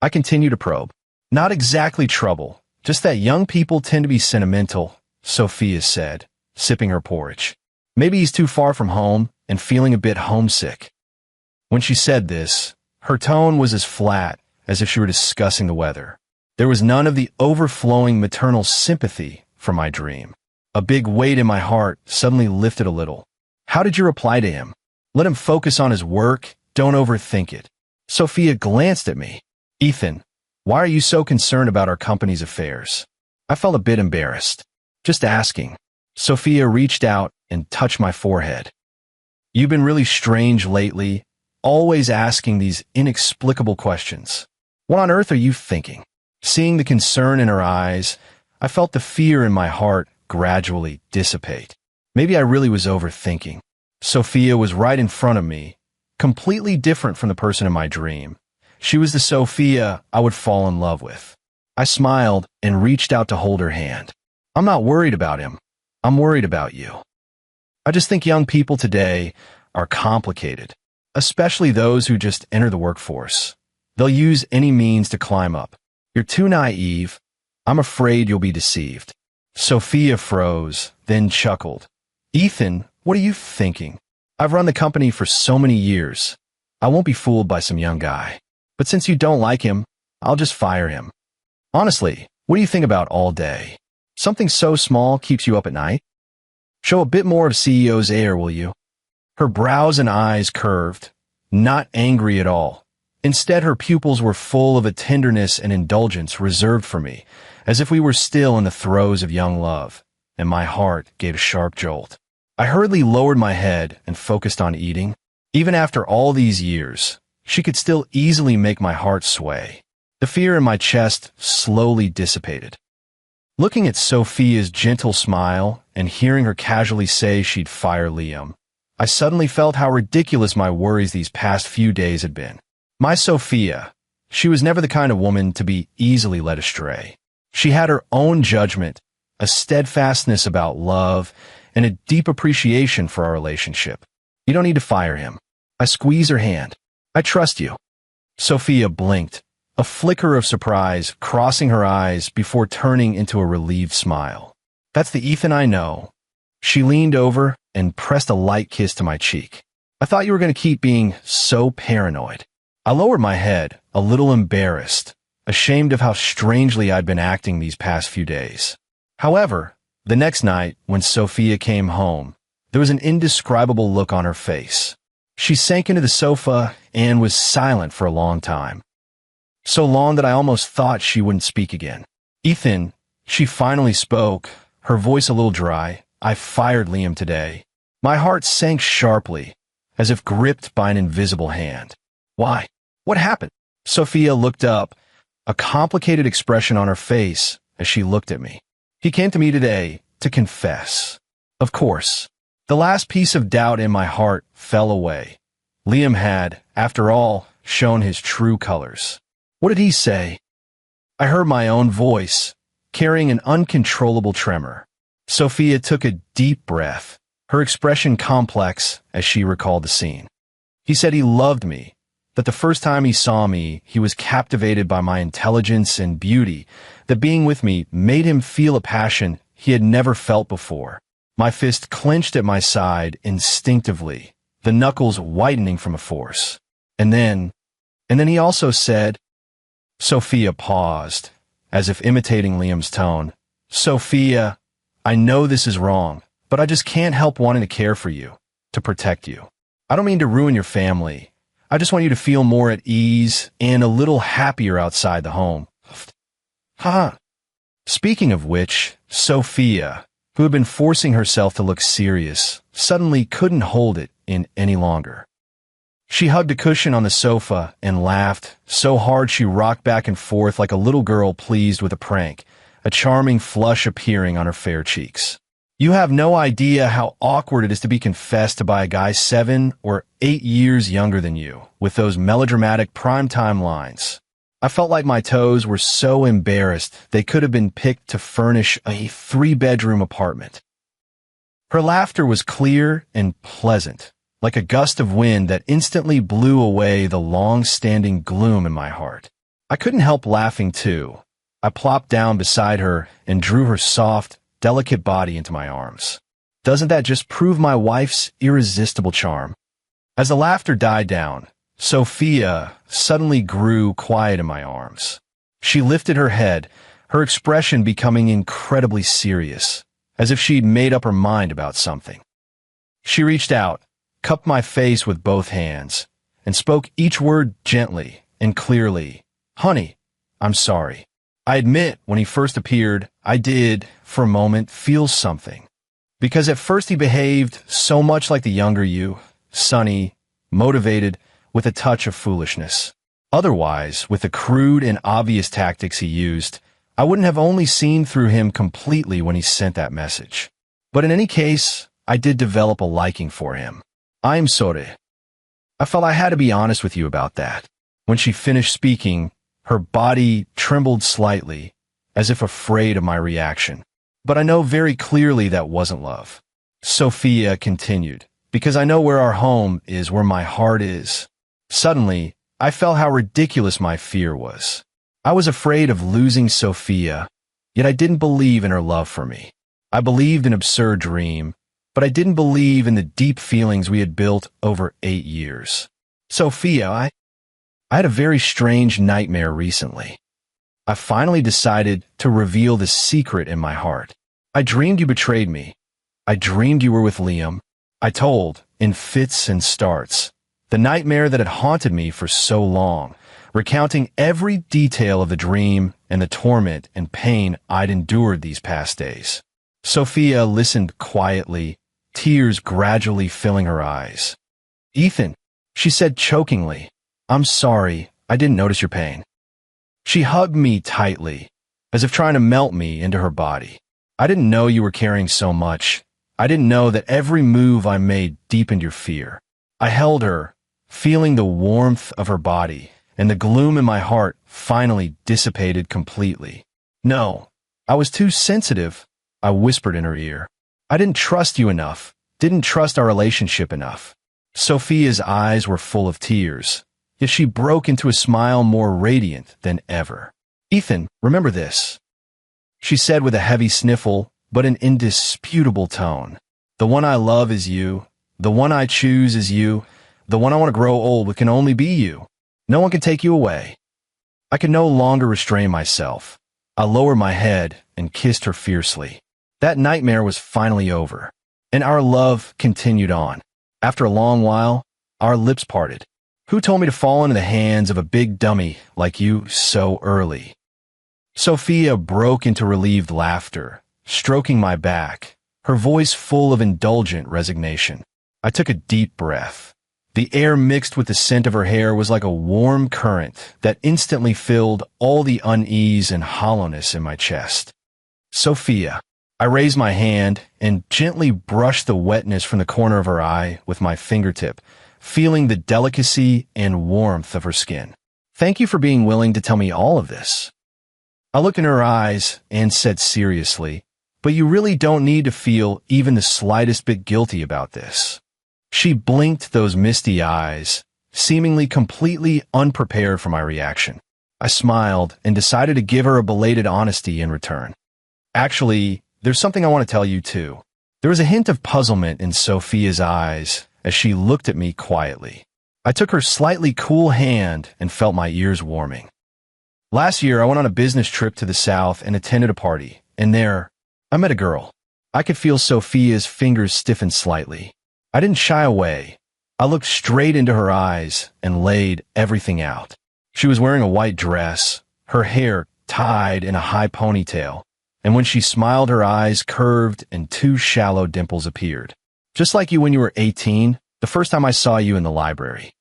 I continued to probe. Not exactly trouble, just that young people tend to be sentimental, Sophia said, sipping her porridge. Maybe he's too far from home and feeling a bit homesick. When she said this, her tone was as flat as if she were discussing the weather. There was none of the overflowing maternal sympathy for my dream. A big weight in my heart suddenly lifted a little. How did you reply to him? Let him focus on his work, don't overthink it. Sophia glanced at me. Ethan, why are you so concerned about our company's affairs? I felt a bit embarrassed. Just asking. Sophia reached out and touched my forehead. You've been really strange lately, always asking these inexplicable questions. What on earth are you thinking? Seeing the concern in her eyes, I felt the fear in my heart gradually dissipate. Maybe I really was overthinking. Sophia was right in front of me, completely different from the person in my dream. She was the Sophia I would fall in love with. I smiled and reached out to hold her hand. I'm not worried about him. I'm worried about you. I just think young people today are complicated, especially those who just enter the workforce. They'll use any means to climb up. You're too naive. I'm afraid you'll be deceived. Sophia froze, then chuckled. Ethan, what are you thinking? I've run the company for so many years. I won't be fooled by some young guy. But since you don't like him, I'll just fire him. Honestly, what do you think about all day? Something so small keeps you up at night? Show a bit more of CEO's air, will you? Her brows and eyes curved, not angry at all. Instead, her pupils were full of a tenderness and indulgence reserved for me, as if we were still in the throes of young love, and my heart gave a sharp jolt. I hurriedly lowered my head and focused on eating. Even after all these years, she could still easily make my heart sway. The fear in my chest slowly dissipated. Looking at Sophia's gentle smile and hearing her casually say she'd fire Liam, I suddenly felt how ridiculous my worries these past few days had been. My Sophia, she was never the kind of woman to be easily led astray. She had her own judgment, a steadfastness about love, and a deep appreciation for our relationship. You don't need to fire him. I squeezed her hand. I trust you. Sophia blinked, a flicker of surprise crossing her eyes before turning into a relieved smile. That's the Ethan I know. She leaned over and pressed a light kiss to my cheek. I thought you were going to keep being so paranoid. I lowered my head, a little embarrassed, ashamed of how strangely I'd been acting these past few days. However, the next night, when Sophia came home, there was an indescribable look on her face. She sank into the sofa and was silent for a long time. So long that I almost thought she wouldn't speak again. Ethan, She finally spoke, her voice a little dry. "I fired Liam today." My heart sank sharply, as if gripped by an invisible hand. "Why? What happened?" Sophia looked up, a complicated expression on her face as she looked at me. "He came to me today to confess." Of course. The last piece of doubt in my heart fell away. Liam had, after all, shown his true colors. What did he say? I heard my own voice, carrying an uncontrollable tremor. Sophia took a deep breath, her expression complex as she recalled the scene. He said he loved me, that the first time he saw me, he was captivated by my intelligence and beauty, that being with me made him feel a passion he had never felt before. My fist clenched at my side instinctively, the knuckles whitening from a force. And then he also said, Sophia paused, as if imitating Liam's tone. "Sophia, I know this is wrong, but I just can't help wanting to care for you, to protect you. I don't mean to ruin your family. I just want you to feel more at ease and a little happier outside the home." Ha! Speaking of which, Sophia, who had been forcing herself to look serious, suddenly couldn't hold it in any longer. She hugged a cushion on the sofa and laughed so hard she rocked back and forth like a little girl pleased with a prank, a charming flush appearing on her fair cheeks. "You have no idea how awkward it is to be confessed to by a guy 7 or 8 years younger than you, with those melodramatic primetime lines. I felt like my toes were so embarrassed they could have been picked to furnish a 3-bedroom apartment." Her laughter was clear and pleasant, like a gust of wind that instantly blew away the long-standing gloom in my heart. I couldn't help laughing too. I plopped down beside her and drew her soft, delicate body into my arms. Doesn't that just prove my wife's irresistible charm? As the laughter died down, Sophia suddenly grew quiet in my arms. She lifted her head, her expression becoming incredibly serious, as if she'd made up her mind about something. She reached out, cupped my face with both hands, and spoke each word gently and clearly. "Honey, I'm sorry. I admit, when he first appeared, I did, for a moment, feel something. Because at first he behaved so much like the younger you, sunny, motivated, with a touch of foolishness. Otherwise, with the crude and obvious tactics he used, I wouldn't have only seen through him completely when he sent that message. But in any case, I did develop a liking for him. I'm sorry. I felt I had to be honest with you about that." When she finished speaking, her body trembled slightly, as if afraid of my reaction. "But I know very clearly that wasn't love," Sophia continued, "because I know where our home is, where my heart is." Suddenly, I felt how ridiculous my fear was. I was afraid of losing Sophia, yet I didn't believe in her love for me. I believed an absurd dream, but I didn't believe in the deep feelings we had built over 8 years. "Sophia, I had a very strange nightmare recently. I finally decided to reveal the secret in my heart. I dreamed you betrayed me. I dreamed you were with Liam. I told, in fits and starts, the nightmare that had haunted me for so long, recounting every detail of the dream and the torment and pain I'd endured these past days." Sophia listened quietly, tears gradually filling her eyes. "Ethan," she said chokingly, "I'm sorry, I didn't notice your pain." She hugged me tightly, as if trying to melt me into her body. "I didn't know you were carrying so much. I didn't know that every move I made deepened your fear." I held her, feeling the warmth of her body, and the gloom in my heart finally dissipated completely. "No, I was too sensitive," I whispered in her ear. "I didn't trust you enough, didn't trust our relationship enough." Sophia's eyes were full of tears, yet she broke into a smile more radiant than ever. "Ethan, remember this," she said with a heavy sniffle, but an indisputable tone. "The one I love is you. The one I choose is you. The one I want to grow old with can only be you. No one can take you away." I could no longer restrain myself. I lowered my head and kissed her fiercely. That nightmare was finally over, and our love continued on. After a long while, our lips parted. "Who told me to fall into the hands of a big dummy like you so early?" Sophia broke into relieved laughter, stroking my back, her voice full of indulgent resignation. I took a deep breath. The air mixed with the scent of her hair was like a warm current that instantly filled all the unease and hollowness in my chest. Sophia. I raised my hand and gently brushed the wetness from the corner of her eye with my fingertip, feeling the delicacy and warmth of her skin. Thank you for being willing to tell me all of this. I looked in her eyes and said seriously, but you really don't need to feel even the slightest bit guilty about this. She blinked those misty eyes, seemingly completely unprepared for my reaction. I smiled and decided to give her a belated honesty in return. Actually, there's something I want to tell you too. There was a hint of puzzlement in Sophia's eyes as she looked at me quietly. I took her slightly cool hand and felt my ears warming. Last year, I went on a business trip to the South and attended a party, and there, I met a girl. I could feel Sophia's fingers stiffen slightly. I didn't shy away. I looked straight into her eyes and laid everything out. She was wearing a white dress, her hair tied in a high ponytail, and when she smiled, her eyes curved and two shallow dimples appeared. Just like you when you were 18, the first time I saw you in the library.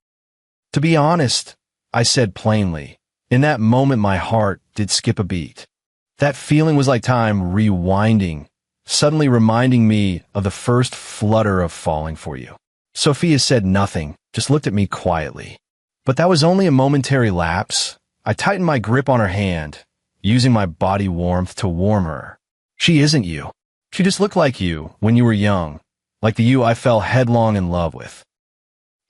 To be honest, I said plainly, in that moment my heart did skip a beat. That feeling was like time rewinding, suddenly reminding me of the first flutter of falling for you. Sophia said nothing, just looked at me quietly. But that was only a momentary lapse. I tightened my grip on her hand, using my body warmth to warm her. She isn't you. She just looked like you when you were young, like the you I fell headlong in love with.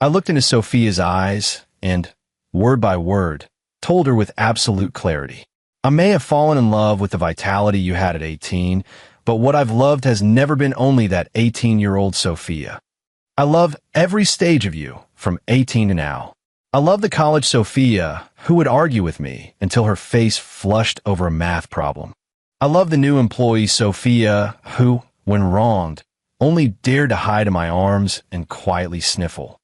I looked into Sophia's eyes and, word by word, told her with absolute clarity. I may have fallen in love with the vitality you had at 18, but what I've loved has never been only that 18-year-old Sophia. I love every stage of you, from 18 to now. I love the college Sophia who would argue with me until her face flushed over a math problem. I love the new employee Sophia who, when wronged, only dared to hide in my arms and quietly sniffle.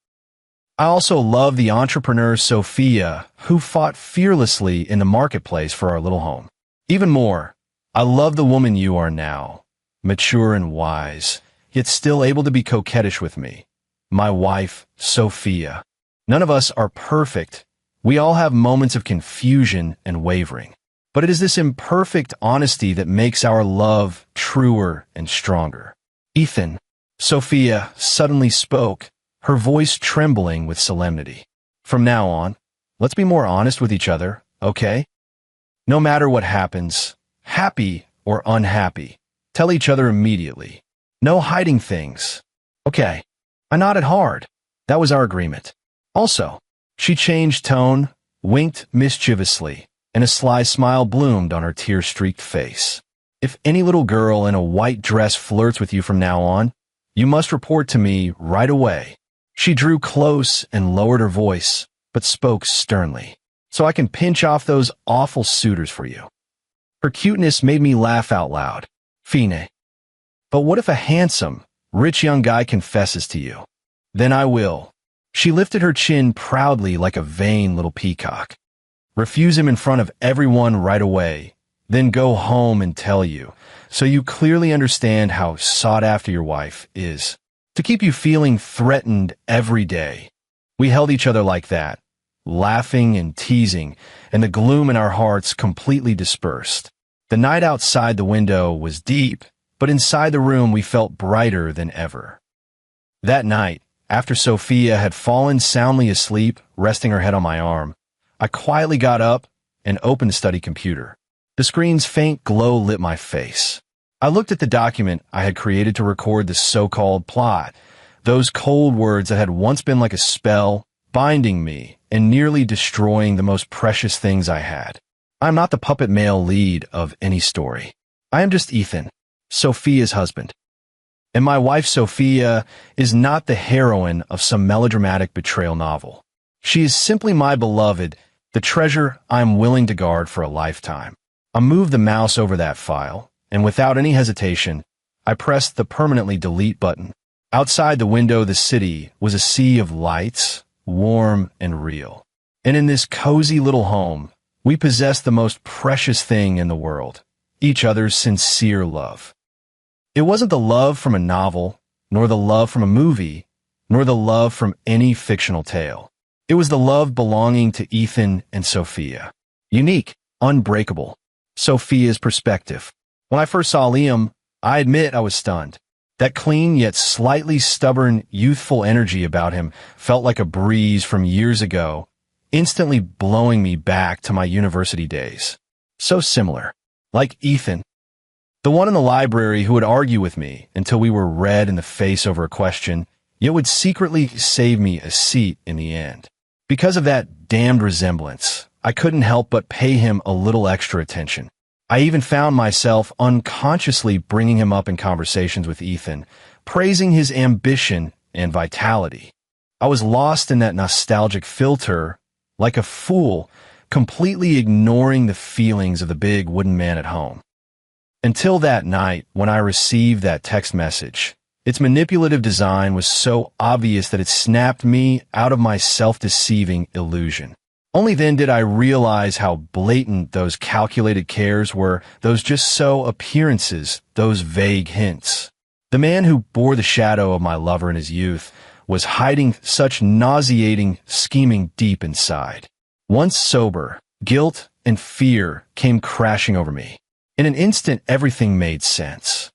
I also love the entrepreneur Sophia who fought fearlessly in the marketplace for our little home. Even more, I love the woman you are now, mature and wise, yet still able to be coquettish with me. My wife, Sophia. None of us are perfect. We all have moments of confusion and wavering. But it is this imperfect honesty that makes our love truer and stronger. Ethan. Sophia suddenly spoke, her voice trembling with solemnity. From now on, let's be more honest with each other, okay? No matter what happens, happy or unhappy, tell each other immediately. No hiding things. Okay. I nodded hard. That was our agreement. Also, she changed tone, winked mischievously, and a sly smile bloomed on her tear-streaked face. If any little girl in a white dress flirts with you from now on, you must report to me right away. She drew close and lowered her voice, but spoke sternly, so I can pinch off those awful suitors for you. Her cuteness made me laugh out loud. Fine. But what if a handsome, rich young guy confesses to you? Then I will. She lifted her chin proudly like a vain little peacock. Refuse him in front of everyone right away, then go home and tell you, so you clearly understand how sought after your wife is. To keep you feeling threatened every day. We held each other like that, laughing and teasing, and the gloom in our hearts completely dispersed. The night outside the window was deep, but inside the room we felt brighter than ever. That night, after Sophia had fallen soundly asleep, resting her head on my arm, I quietly got up and opened the study computer. The screen's faint glow lit my face. I looked at the document I had created to record the so-called plot, those cold words that had once been like a spell, binding me and nearly destroying the most precious things I had. I am not the puppet male lead of any story. I am just Ethan, Sophia's husband. And my wife Sophia is not the heroine of some melodramatic betrayal novel. She is simply my beloved, the treasure I am willing to guard for a lifetime. I moved the mouse over that file, and without any hesitation, I pressed the permanently delete button. Outside the window, the city was a sea of lights, warm and real. And in this cozy little home, We possessed the most precious thing in the world, each other's sincere love. It wasn't the love from a novel, nor the love from a movie, nor the love from any fictional tale. It was the love belonging to Ethan and Sophia. Unique, unbreakable. Sophia's perspective. When I first saw Liam, I admit I was stunned. That clean yet slightly stubborn, youthful energy about him felt like a breeze from years ago, instantly blowing me back to my university days. So similar. Like Ethan. The one in the library who would argue with me until we were red in the face over a question, yet would secretly save me a seat in the end. Because of that damned resemblance, I couldn't help but pay him a little extra attention. I even found myself unconsciously bringing him up in conversations with Ethan, praising his ambition and vitality. I was lost in that nostalgic filter, like a fool, completely ignoring the feelings of the big wooden man at home. Until that night, when I received that text message. Its manipulative design was so obvious that it snapped me out of my self-deceiving illusion. Only then did I realize how blatant those calculated cares were, those just so appearances, those vague hints. The man who bore the shadow of my lover in his youth was hiding such nauseating scheming deep inside. Once sober, guilt and fear came crashing over me. In an instant, everything made sense.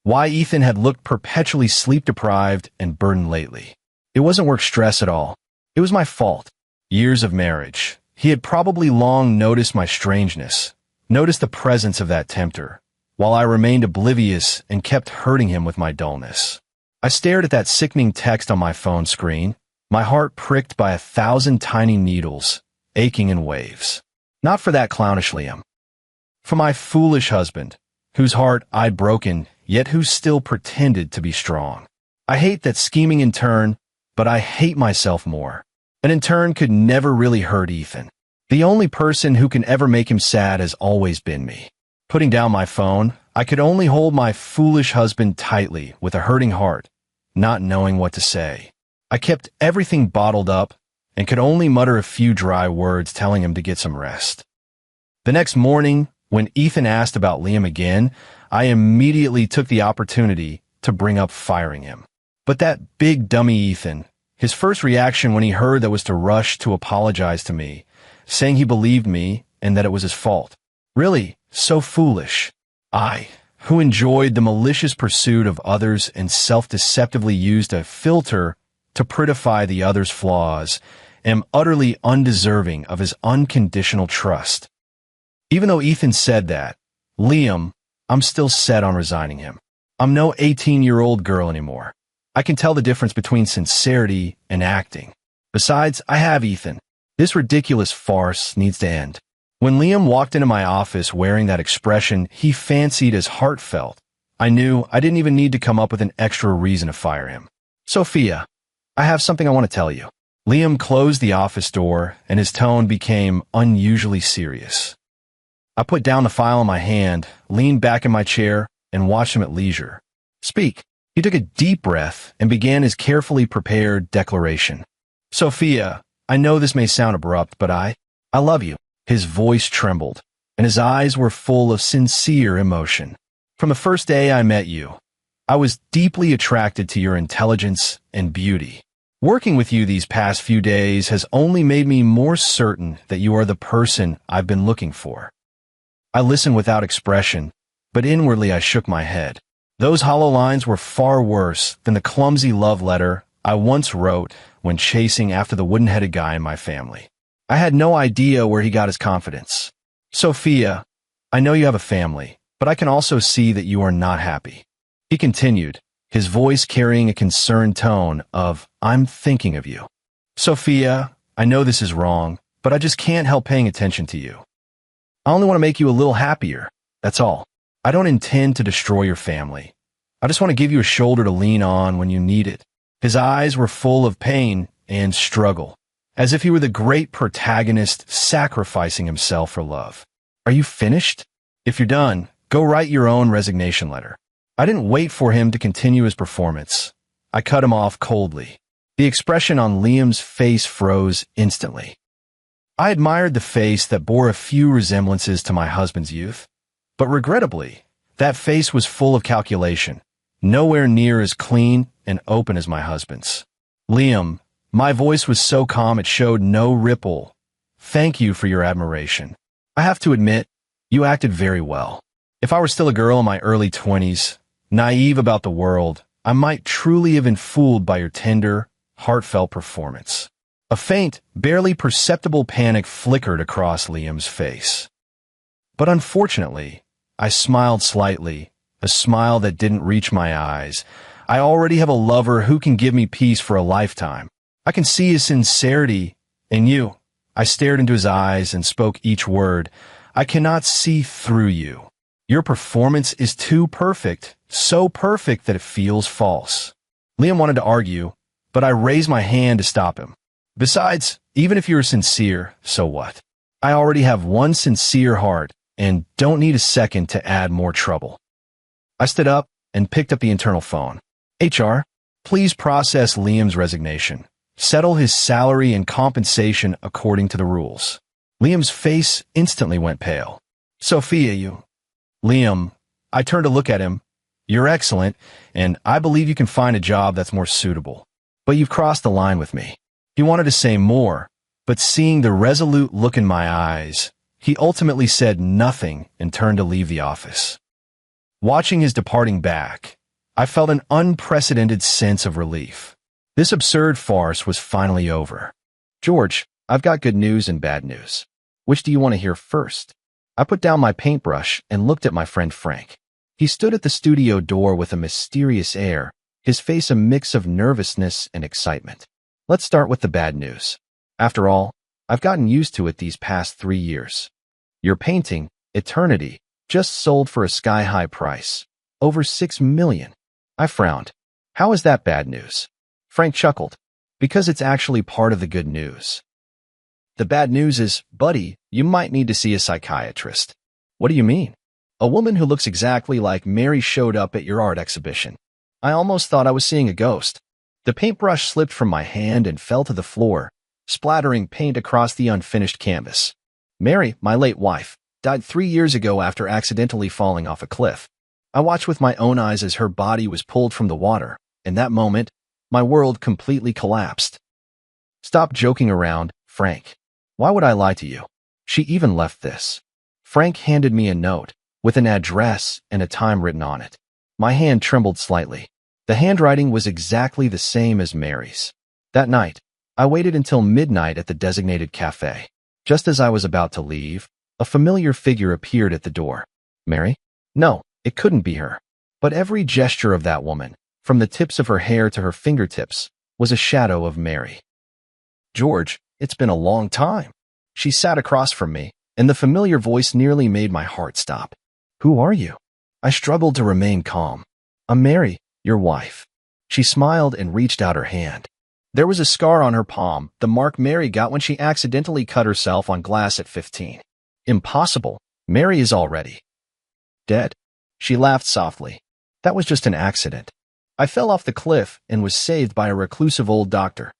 Why Ethan had looked perpetually sleep-deprived and burdened lately. It wasn't work stress at all. It was my fault. Years of marriage. He had probably long noticed my strangeness, noticed the presence of that tempter, while I remained oblivious and kept hurting him with my dullness. I stared at that sickening text on my phone screen, my heart pricked by 1,000 tiny needles, aching in waves. Not for that clownish Liam. For my foolish husband, whose heart I'd broken, yet who still pretended to be strong. I hate that scheming intern, but I hate myself more. An intern could never really hurt Ethan. The only person who can ever make him sad has always been me. Putting down my phone, I could only hold my foolish husband tightly with a hurting heart, not knowing what to say. I kept everything bottled up and could only mutter a few dry words telling him to get some rest. The next morning, when Ethan asked about Liam again, I immediately took the opportunity to bring up firing him. But that big dummy Ethan, his first reaction when he heard that was to rush to apologize to me, saying he believed me and that it was his fault. Really, so foolish. I, who enjoyed the malicious pursuit of others and self-deceptively used a filter to prettify the other's flaws, am utterly undeserving of his unconditional trust. Even though Ethan said that, Liam, I'm still set on resigning him. I'm no 18-year-old girl anymore. I can tell the difference between sincerity and acting. Besides, I have Ethan. This ridiculous farce needs to end. When Liam walked into my office wearing that expression he fancied as heartfelt, I knew I didn't even need to come up with an extra reason to fire him. Sophia, I have something I want to tell you. Liam closed the office door and his tone became unusually serious. I put down the file in my hand, leaned back in my chair, and watched him at leisure. Speak. He took a deep breath and began his carefully prepared declaration. Sophia, I know this may sound abrupt, but I love you. His voice trembled, and his eyes were full of sincere emotion. From the first day I met you, I was deeply attracted to your intelligence and beauty. Working with you these past few days has only made me more certain that you are the person I've been looking for. I listened without expression, but inwardly I shook my head. Those hollow lines were far worse than the clumsy love letter I once wrote when chasing after the wooden-headed guy in my family. I had no idea where he got his confidence. Sophia, I know you have a family, but I can also see that you are not happy. He continued, his voice carrying a concerned tone of, I'm thinking of you. Sophia, I know this is wrong, but I just can't help paying attention to you. I only want to make you a little happier, that's all. I don't intend to destroy your family. I just want to give you a shoulder to lean on when you need it. His eyes were full of pain and struggle, as if he were the great protagonist sacrificing himself for love. Are you finished? If you're done, go write your own resignation letter. I didn't wait for him to continue his performance. I cut him off coldly. The expression on Liam's face froze instantly. I admired the face that bore a few resemblances to my husband's youth. But regrettably, that face was full of calculation, nowhere near as clean and open as my husband's. Liam, my voice was so calm it showed no ripple. Thank you for your admiration. I have to admit, you acted very well. If I were still a girl in my early 20s, naive about the world, I might truly have been fooled by your tender, heartfelt performance. A faint, barely perceptible panic flickered across Liam's face. But unfortunately, I smiled slightly, a smile that didn't reach my eyes. I already have a lover who can give me peace for a lifetime. I can see his sincerity in you. I stared into his eyes and spoke each word. I cannot see through you. Your performance is too perfect, so perfect that it feels false. Liam wanted to argue, but I raised my hand to stop him. Besides, even if you're sincere, so what? I already have one sincere heart and don't need a second to add more trouble. I stood up and picked up the internal phone. HR, please process Liam's resignation. Settle his salary and compensation according to the rules. Liam's face instantly went pale. Sophia, you... Liam, I turned to look at him. You're excellent, and I believe you can find a job that's more suitable. But you've crossed the line with me. He wanted to say more, but seeing the resolute look in my eyes, he ultimately said nothing and turned to leave the office. Watching his departing back, I felt an unprecedented sense of relief. This absurd farce was finally over. George, I've got good news and bad news. Which do you want to hear first? I put down my paintbrush and looked at my friend Frank. He stood at the studio door with a mysterious air, his face a mix of nervousness and excitement. Let's start with the bad news. After all, I've gotten used to it these past 3 years. Your painting, Eternity, just sold for a sky-high price. Over $6 million. I frowned. How is that bad news? Frank chuckled. Because it's actually part of the good news. The bad news is, buddy, you might need to see a psychiatrist. What do you mean? A woman who looks exactly like Mary showed up at your art exhibition. I almost thought I was seeing a ghost. The paintbrush slipped from my hand and fell to the floor, splattering paint across the unfinished canvas. Mary, my late wife, died 3 years ago after accidentally falling off a cliff. I watched with my own eyes as her body was pulled from the water. In that moment, my world completely collapsed. Stop joking around, Frank. Why would I lie to you? She even left this. Frank handed me a note, with an address and a time written on it. My hand trembled slightly. The handwriting was exactly the same as Mary's. That night, I waited until midnight at the designated cafe. Just as I was about to leave, a familiar figure appeared at the door. Mary? No, it couldn't be her. But every gesture of that woman, from the tips of her hair to her fingertips, was a shadow of Mary. George, it's been a long time. She sat across from me, and the familiar voice nearly made my heart stop. Who are you? I struggled to remain calm. I'm Mary, your wife. She smiled and reached out her hand. There was a scar on her palm, the mark Mary got when she accidentally cut herself on glass at 15. Impossible. Mary is already dead. She laughed softly. That was just an accident. I fell off the cliff and was saved by a reclusive old doctor.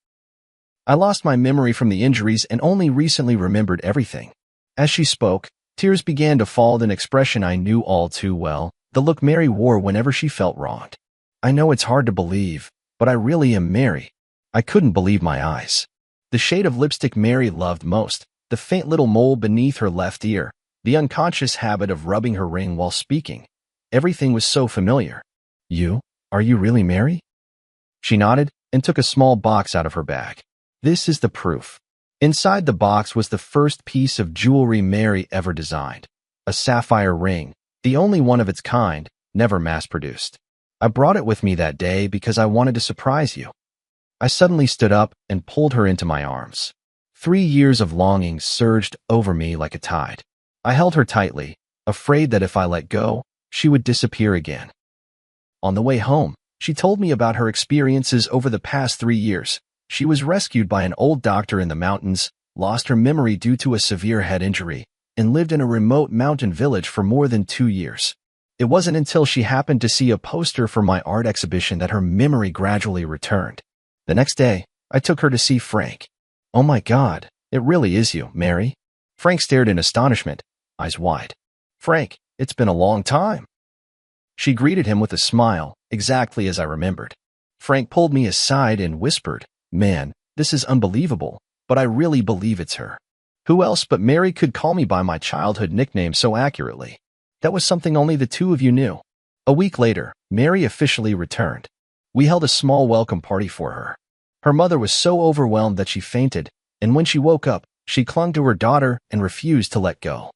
I lost my memory from the injuries and only recently remembered everything. As she spoke, tears began to fall with an expression I knew all too well, the look Mary wore whenever she felt wronged. I know it's hard to believe, but I really am Mary. I couldn't believe my eyes. The shade of lipstick Mary loved most, the faint little mole beneath her left ear, the unconscious habit of rubbing her ring while speaking. Everything was so familiar. Are you really Mary? She nodded and took a small box out of her bag. This is the proof. Inside the box was the first piece of jewelry Mary ever designed. A sapphire ring, the only one of its kind, never mass-produced. I brought it with me that day because I wanted to surprise you. I suddenly stood up and pulled her into my arms. 3 years of longing surged over me like a tide. I held her tightly, afraid that if I let go, she would disappear again. On the way home, she told me about her experiences over the past 3 years. She was rescued by an old doctor in the mountains, lost her memory due to a severe head injury, and lived in a remote mountain village for more than 2 years. It wasn't until she happened to see a poster for my art exhibition that her memory gradually returned. The next day, I took her to see Frank. Oh my God, It really is you, Mary. Frank stared in astonishment, eyes wide. Frank, it's been a long time. She greeted him with a smile, exactly as I remembered. Frank pulled me aside and whispered, Man, this is unbelievable, but I really believe it's her. Who else but Mary could call me by my childhood nickname so accurately? That was something only the two of you knew. A week later, Mary officially returned. We held a small welcome party for her. Her mother was so overwhelmed that she fainted, and when she woke up, she clung to her daughter and refused to let go.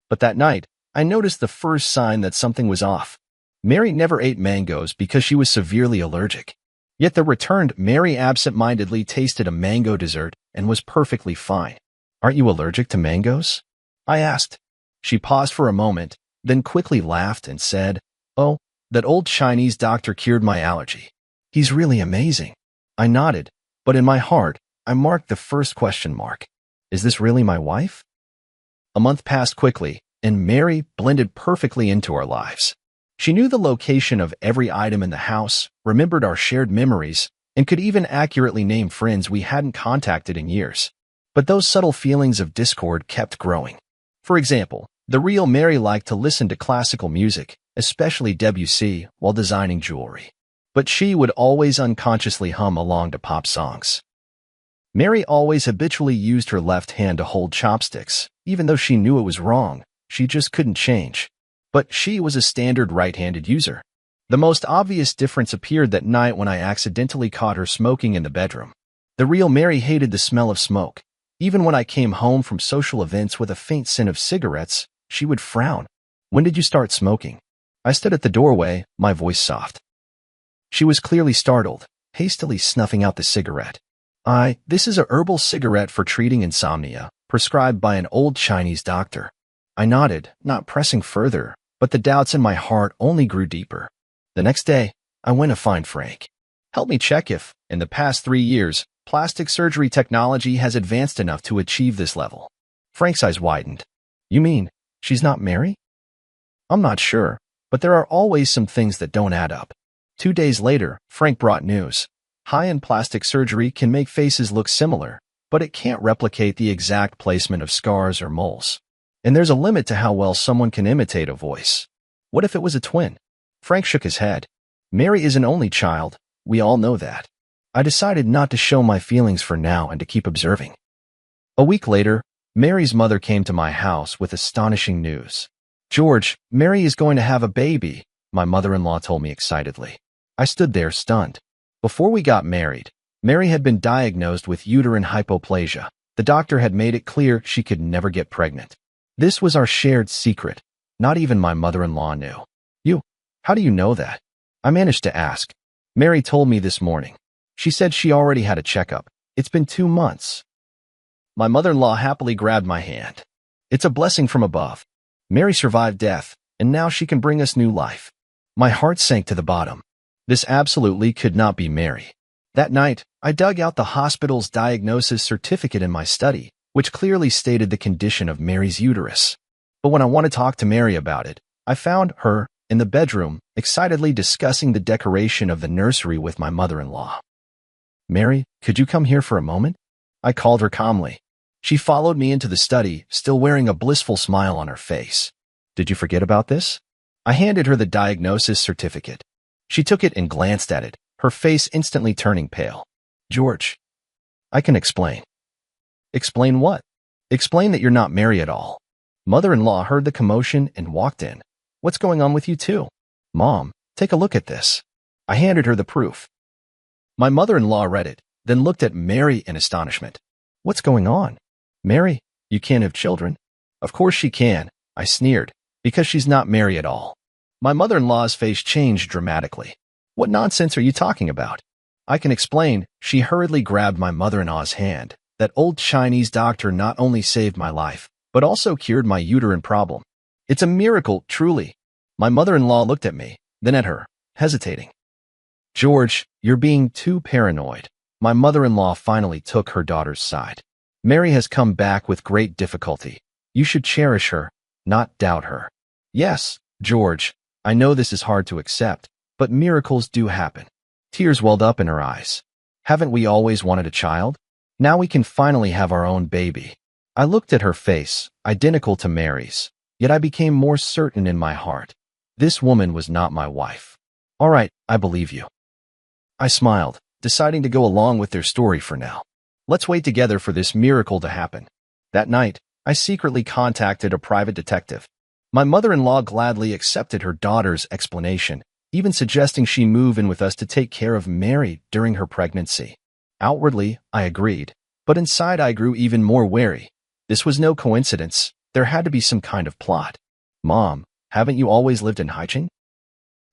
But that night, I noticed the first sign that something was off. Mary never ate mangoes because she was severely allergic. Yet the returned Mary absent-mindedly tasted a mango dessert and was perfectly fine. Aren't you allergic to mangoes? I asked. She paused for a moment, then quickly laughed and said, Oh, that old Chinese doctor cured my allergy. He's really amazing. I nodded, but in my heart, I marked the first question mark. Is this really my wife? A month passed quickly, and Mary blended perfectly into our lives. She knew the location of every item in the house, remembered our shared memories, and could even accurately name friends we hadn't contacted in years. But those subtle feelings of discord kept growing. For example, the real Mary liked to listen to classical music, especially Debussy, while designing jewelry. But she would always unconsciously hum along to pop songs. Mary always habitually used her left hand to hold chopsticks, even though she knew it was wrong. She just couldn't change. But she was a standard right-handed user. The most obvious difference appeared that night when I accidentally caught her smoking in the bedroom. The real Mary hated the smell of smoke. Even when I came home from social events with a faint scent of cigarettes, she would frown. When did you start smoking? I stood at the doorway, my voice soft. She was clearly startled, hastily snuffing out the cigarette. This is a herbal cigarette for treating insomnia, prescribed by an old Chinese doctor. I nodded, not pressing further, but the doubts in my heart only grew deeper. The next day, I went to find Frank. Help me check if, in the past 3 years, plastic surgery technology has advanced enough to achieve this level. Frank's eyes widened. You mean, she's not Mary? I'm not sure, but there are always some things that don't add up. 2 days later, Frank brought news. High-end plastic surgery can make faces look similar, but it can't replicate the exact placement of scars or moles. And there's a limit to how well someone can imitate a voice. What if it was a twin? Frank shook his head. Mary is an only child. We all know that. I decided not to show my feelings for now and to keep observing. A week later, Mary's mother came to my house with astonishing news. George, Mary is going to have a baby, my mother-in-law told me excitedly. I stood there stunned. Before we got married, Mary had been diagnosed with uterine hypoplasia. The doctor had made it clear she could never get pregnant. This was our shared secret. Not even my mother-in-law knew. How do you know that? I managed to ask. Mary told me this morning. She said she already had a checkup. It's been 2 months. My mother-in-law happily grabbed my hand. It's a blessing from above. Mary survived death, and now she can bring us new life. My heart sank to the bottom. This absolutely could not be Mary. That night, I dug out the hospital's diagnosis certificate in my study, which clearly stated the condition of Mary's uterus. But when I wanted to talk to Mary about it, I found her in the bedroom, excitedly discussing the decoration of the nursery with my mother-in-law. Mary, could you come here for a moment? I called her calmly. She followed me into the study, still wearing a blissful smile on her face. Did you forget about this? I handed her the diagnosis certificate. She took it and glanced at it, her face instantly turning pale. George, I can explain. Explain what? Explain that you're not Mary at all. Mother-in-law heard the commotion and walked in. What's going on with you two? Mom, take a look at this. I handed her the proof. My mother-in-law read it, then looked at Mary in astonishment. What's going on? Mary, you can't have children. Of course she can, I sneered, because she's not Mary at all. My mother-in-law's face changed dramatically. What nonsense are you talking about? I can explain. She hurriedly grabbed my mother-in-law's hand. That old Chinese doctor not only saved my life, but also cured my uterine problem. It's a miracle, truly. My mother-in-law looked at me, then at her, hesitating. George, you're being too paranoid. My mother-in-law finally took her daughter's side. Mary has come back with great difficulty. You should cherish her, not doubt her. Yes, George, I know this is hard to accept, but miracles do happen. Tears welled up in her eyes. Haven't we always wanted a child? Now we can finally have our own baby. I looked at her face, identical to Mary's, yet I became more certain in my heart. This woman was not my wife. All right, I believe you. I smiled, deciding to go along with their story for now. Let's wait together for this miracle to happen. That night, I secretly contacted a private detective. My mother-in-law gladly accepted her daughter's explanation, even suggesting she move in with us to take care of Mary during her pregnancy. Outwardly, I agreed, but inside I grew even more wary. This was no coincidence. There had to be some kind of plot. Mom, haven't you always lived in Haicheng?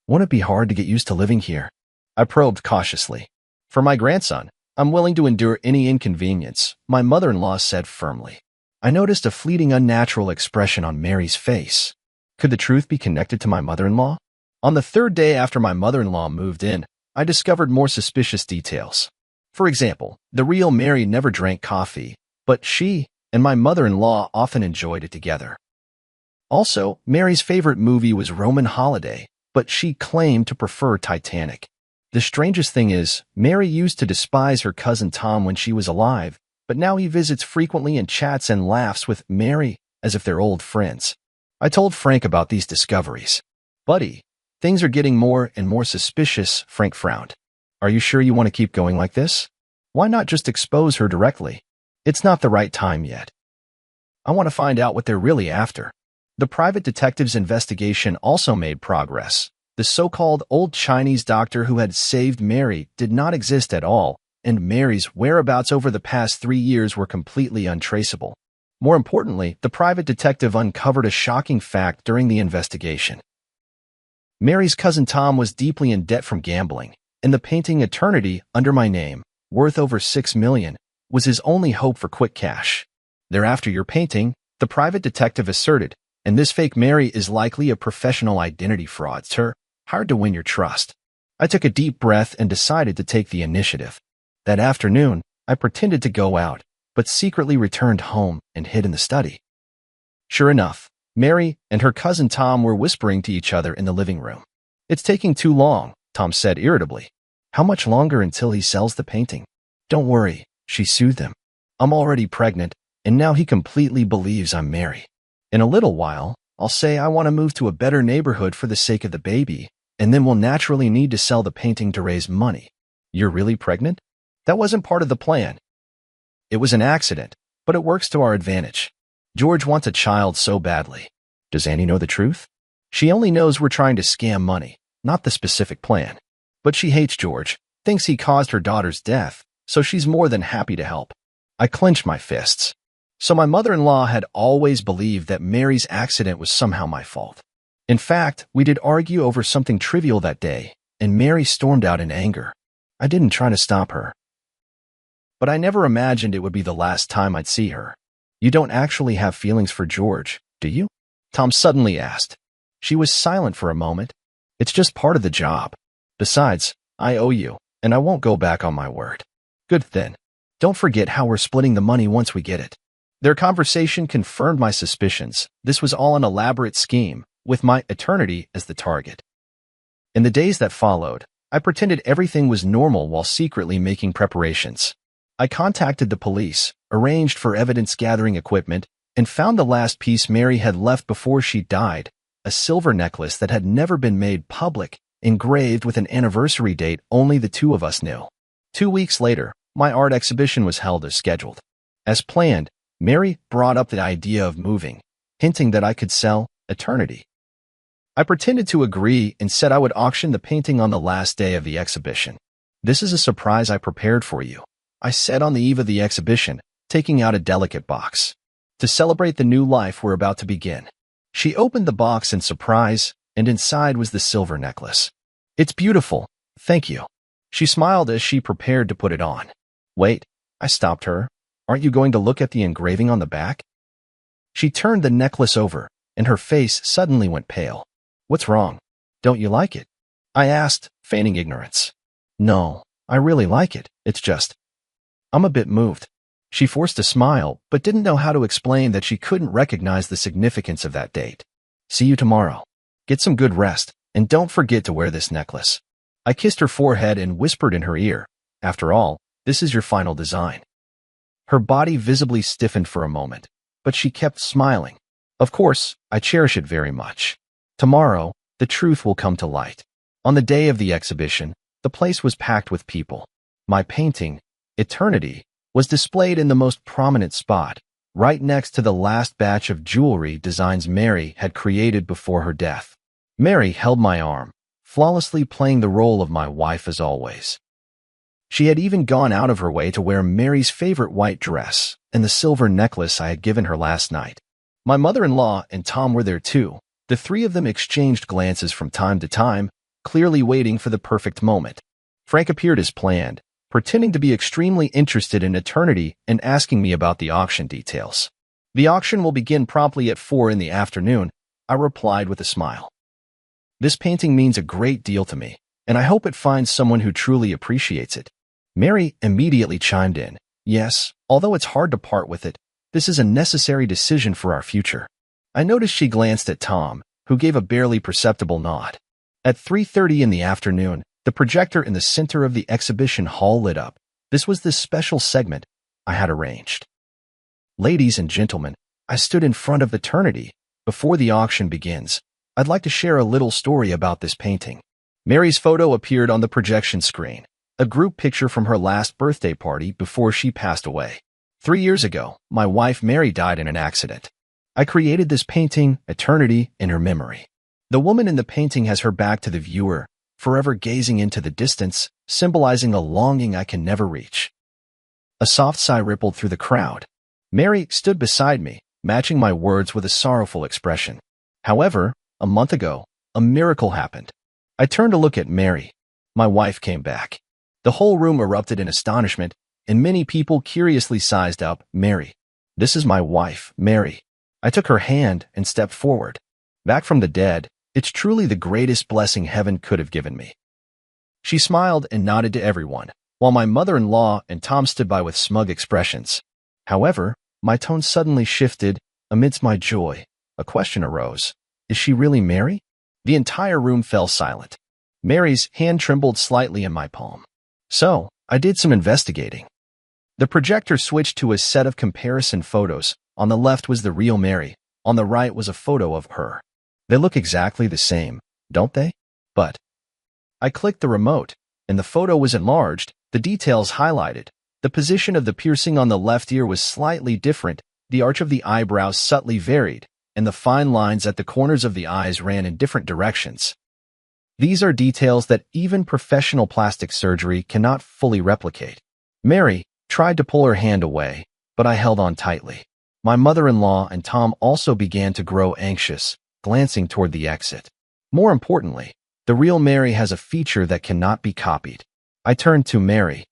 Won't it be hard to get used to living here? I probed cautiously. For my grandson, I'm willing to endure any inconvenience, my mother-in-law said firmly. I noticed a fleeting unnatural expression on Mary's face. Could the truth be connected to my mother-in-law? On the third day after my mother-in-law moved in, I discovered more suspicious details. For example, the real Mary never drank coffee, but she and my mother-in-law often enjoyed it together. Also, Mary's favorite movie was Roman Holiday, but she claimed to prefer Titanic. The strangest thing is, Mary used to despise her cousin Tom when she was alive, but now he visits frequently and chats and laughs with Mary as if they're old friends. I told Frank about these discoveries. Buddy, things are getting more and more suspicious, Frank frowned. Are you sure you want to keep going like this? Why not just expose her directly? It's not the right time yet. I want to find out what they're really after. The private detective's investigation also made progress. The so-called old Chinese doctor who had saved Mary did not exist at all, and Mary's whereabouts over the past 3 years were completely untraceable. More importantly, the private detective uncovered a shocking fact during the investigation. Mary's cousin Tom was deeply in debt from gambling, and the painting Eternity under my name, worth over $6 million, was his only hope for quick cash. They're after your painting, the private detective asserted, and this fake Mary is likely a professional identity fraudster, hired to win your trust. I took a deep breath and decided to take the initiative. That afternoon, I pretended to go out, but secretly returned home and hid in the study. Sure enough, Mary and her cousin Tom were whispering to each other in the living room. It's taking too long, Tom said irritably. How much longer until he sells the painting? Don't worry, she soothed him. I'm already pregnant, and now he completely believes I'm Mary. In a little while, I'll say I want to move to a better neighborhood for the sake of the baby, and then we'll naturally need to sell the painting to raise money. You're really pregnant? That wasn't part of the plan. It was an accident, but it works to our advantage. George wants a child so badly. Does Annie know the truth? She only knows we're trying to scam money, not the specific plan. But she hates George, thinks he caused her daughter's death, so she's more than happy to help. I clenched my fists. So my mother-in-law had always believed that Mary's accident was somehow my fault. In fact, we did argue over something trivial that day, and Mary stormed out in anger. I didn't try to stop her. But I never imagined it would be the last time I'd see her. You don't actually have feelings for George, do you? Tom suddenly asked. She was silent for a moment. It's just part of the job. Besides, I owe you, and I won't go back on my word. Good then. Don't forget how we're splitting the money once we get it. Their conversation confirmed my suspicions. This was all an elaborate scheme, with my eternity as the target. In the days that followed, I pretended everything was normal while secretly making preparations. I contacted the police, arranged for evidence-gathering equipment, and found the last piece Mary had left before she died, a silver necklace that had never been made public, engraved with an anniversary date only the two of us knew. 2 weeks later, my art exhibition was held as scheduled. As planned, Mary brought up the idea of moving, hinting that I could sell Eternity. I pretended to agree and said I would auction the painting on the last day of the exhibition. This is a surprise I prepared for you, I said on the eve of the exhibition, taking out a delicate box. To celebrate the new life we're about to begin. She opened the box in surprise, and inside was the silver necklace. It's beautiful, thank you. She smiled as she prepared to put it on. Wait, I stopped her. Aren't you going to look at the engraving on the back? She turned the necklace over, and her face suddenly went pale. What's wrong? Don't you like it? I asked, feigning ignorance. No, I really like it. It's just, I'm a bit moved. She forced a smile, but didn't know how to explain that she couldn't recognize the significance of that date. See you tomorrow. Get some good rest, and don't forget to wear this necklace. I kissed her forehead and whispered in her ear, after all, this is your final design. Her body visibly stiffened for a moment, but she kept smiling. Of course, I cherish it very much. Tomorrow, the truth will come to light. On the day of the exhibition, the place was packed with people. My painting, Eternity, was displayed in the most prominent spot, right next to the last batch of jewelry designs Mary had created before her death. Mary held my arm, flawlessly playing the role of my wife as always. She had even gone out of her way to wear Mary's favorite white dress and the silver necklace I had given her last night. My mother-in-law and Tom were there too. The three of them exchanged glances from time to time, clearly waiting for the perfect moment. Frank appeared as planned, pretending to be extremely interested in Eternity and asking me about the auction details. The auction will begin promptly at 4 in the afternoon, I replied with a smile. This painting means a great deal to me, and I hope it finds someone who truly appreciates it. Mary immediately chimed in. Yes, although it's hard to part with it, this is a necessary decision for our future. I noticed she glanced at Tom, who gave a barely perceptible nod. At 3:30 in the afternoon, the projector in the center of the exhibition hall lit up. This was the special segment I had arranged. Ladies and gentlemen, I stood in front of Eternity. Before the auction begins, I'd like to share a little story about this painting. Mary's photo appeared on the projection screen, a group picture from her last birthday party before she passed away. 3 years ago, my wife Mary died in an accident. I created this painting, Eternity, in her memory. The woman in the painting has her back to the viewer, forever gazing into the distance, symbolizing a longing I can never reach. A soft sigh rippled through the crowd. Mary stood beside me, matching my words with a sorrowful expression. However, a month ago, a miracle happened. I turned to look at Mary. My wife came back. The whole room erupted in astonishment, and many people curiously sized up, Mary. This is my wife, Mary. I took her hand and stepped forward. Back from the dead, it's truly the greatest blessing heaven could have given me. She smiled and nodded to everyone, while my mother-in-law and Tom stood by with smug expressions. However, my tone suddenly shifted. Amidst my joy, a question arose. Is she really Mary? The entire room fell silent. Mary's hand trembled slightly in my palm. So, I did some investigating. The projector switched to a set of comparison photos. On the left was the real Mary. On the right was a photo of her. They look exactly the same, don't they? But I clicked the remote, and the photo was enlarged, the details highlighted. The position of the piercing on the left ear was slightly different, the arch of the eyebrows subtly varied, and the fine lines at the corners of the eyes ran in different directions. These are details that even professional plastic surgery cannot fully replicate. Mary tried to pull her hand away, but I held on tightly. My mother-in-law and Tom also began to grow anxious, glancing toward the exit. More importantly, the real Mary has a feature that cannot be copied. I turned to Mary.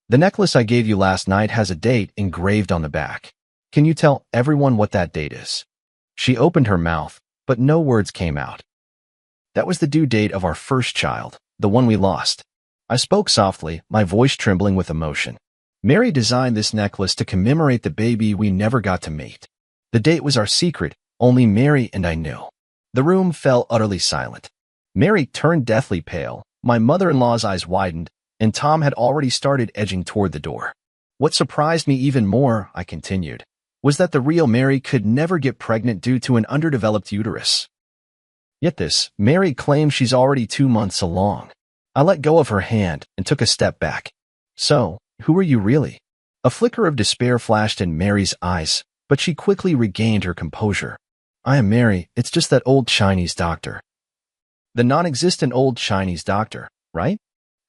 The necklace I gave you last night has a date engraved on the back. Can you tell everyone what that date is? She opened her mouth, but no words came out. That was the due date of our first child, the one we lost. I spoke softly, my voice trembling with emotion. Mary designed this necklace to commemorate the baby we never got to meet. The date was our secret, only Mary and I knew. The room fell utterly silent. Mary turned deathly pale, my mother-in-law's eyes widened, and Tom had already started edging toward the door. What surprised me even more, I continued, was that the real Mary could never get pregnant due to an underdeveloped uterus. Yet this, Mary claims she's already 2 months along. I let go of her hand and took a step back. So, who are you really? A flicker of despair flashed in Mary's eyes, but she quickly regained her composure. I am Mary, it's just that old Chinese doctor. The non-existent old Chinese doctor, right?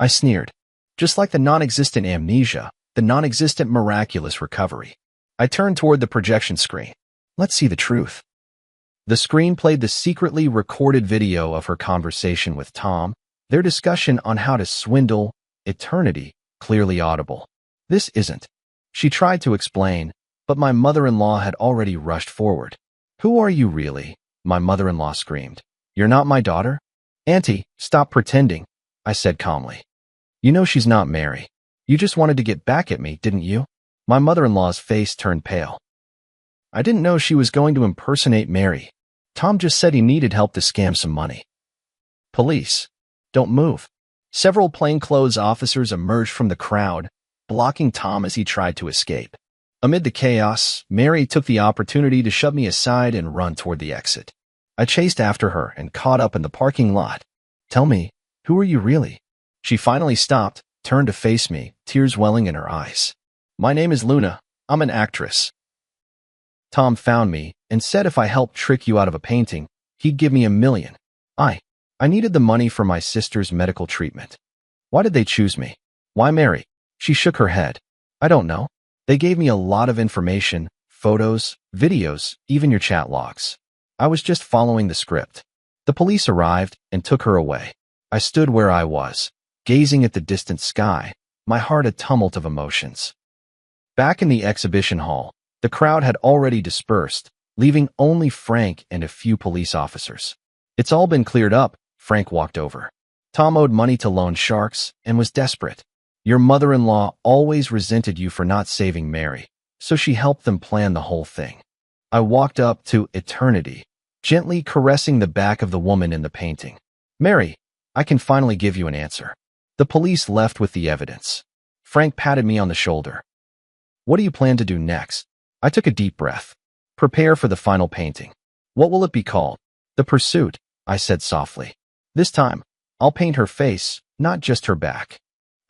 I sneered. Just like the non-existent amnesia, the non-existent miraculous recovery. I turned toward the projection screen. Let's see the truth. The screen played the secretly recorded video of her conversation with Tom, their discussion on how to swindle Eternity, clearly audible. This isn't. She tried to explain, but my mother-in-law had already rushed forward. Who are you really? My mother-in-law screamed. You're not my daughter? Auntie, stop pretending, I said calmly. You know she's not Mary. You just wanted to get back at me, didn't you? My mother-in-law's face turned pale. I didn't know she was going to impersonate Mary. Tom just said he needed help to scam some money. Police. Don't move. Several plainclothes officers emerged from the crowd, blocking Tom as he tried to escape. Amid the chaos, Mary took the opportunity to shove me aside and run toward the exit. I chased after her and caught up in the parking lot. "Tell me, who are you really?" She finally stopped, turned to face me, tears welling in her eyes. "My name is Luna. I'm an actress. Tom found me and said if I helped trick you out of a painting, he'd give me $1 million. I needed the money for my sister's medical treatment." "Why did they choose me?" "Why Mary?" She shook her head. "I don't know. They gave me a lot of information, photos, videos, even your chat logs. I was just following the script." The police arrived and took her away. I stood where I was, gazing at the distant sky, my heart a tumult of emotions. Back in the exhibition hall, the crowd had already dispersed, leaving only Frank and a few police officers. "It's all been cleared up," Frank walked over. "Tom owed money to loan sharks and was desperate. Your mother-in-law always resented you for not saving Mary, so she helped them plan the whole thing." I walked up to Eternity, gently caressing the back of the woman in the painting. "Mary, I can finally give you an answer." The police left with the evidence. Frank patted me on the shoulder. "What do you plan to do next?" I took a deep breath. "Prepare for the final painting." "What will it be called?" "The Pursuit," I said softly. "This time, I'll paint her face, not just her back."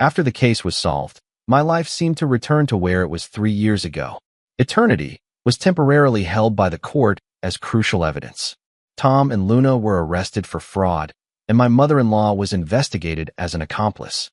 After the case was solved, my life seemed to return to where it was 3 years ago. Eternity was temporarily held by the court as crucial evidence. Tom and Luna were arrested for fraud, and my mother-in-law was investigated as an accomplice.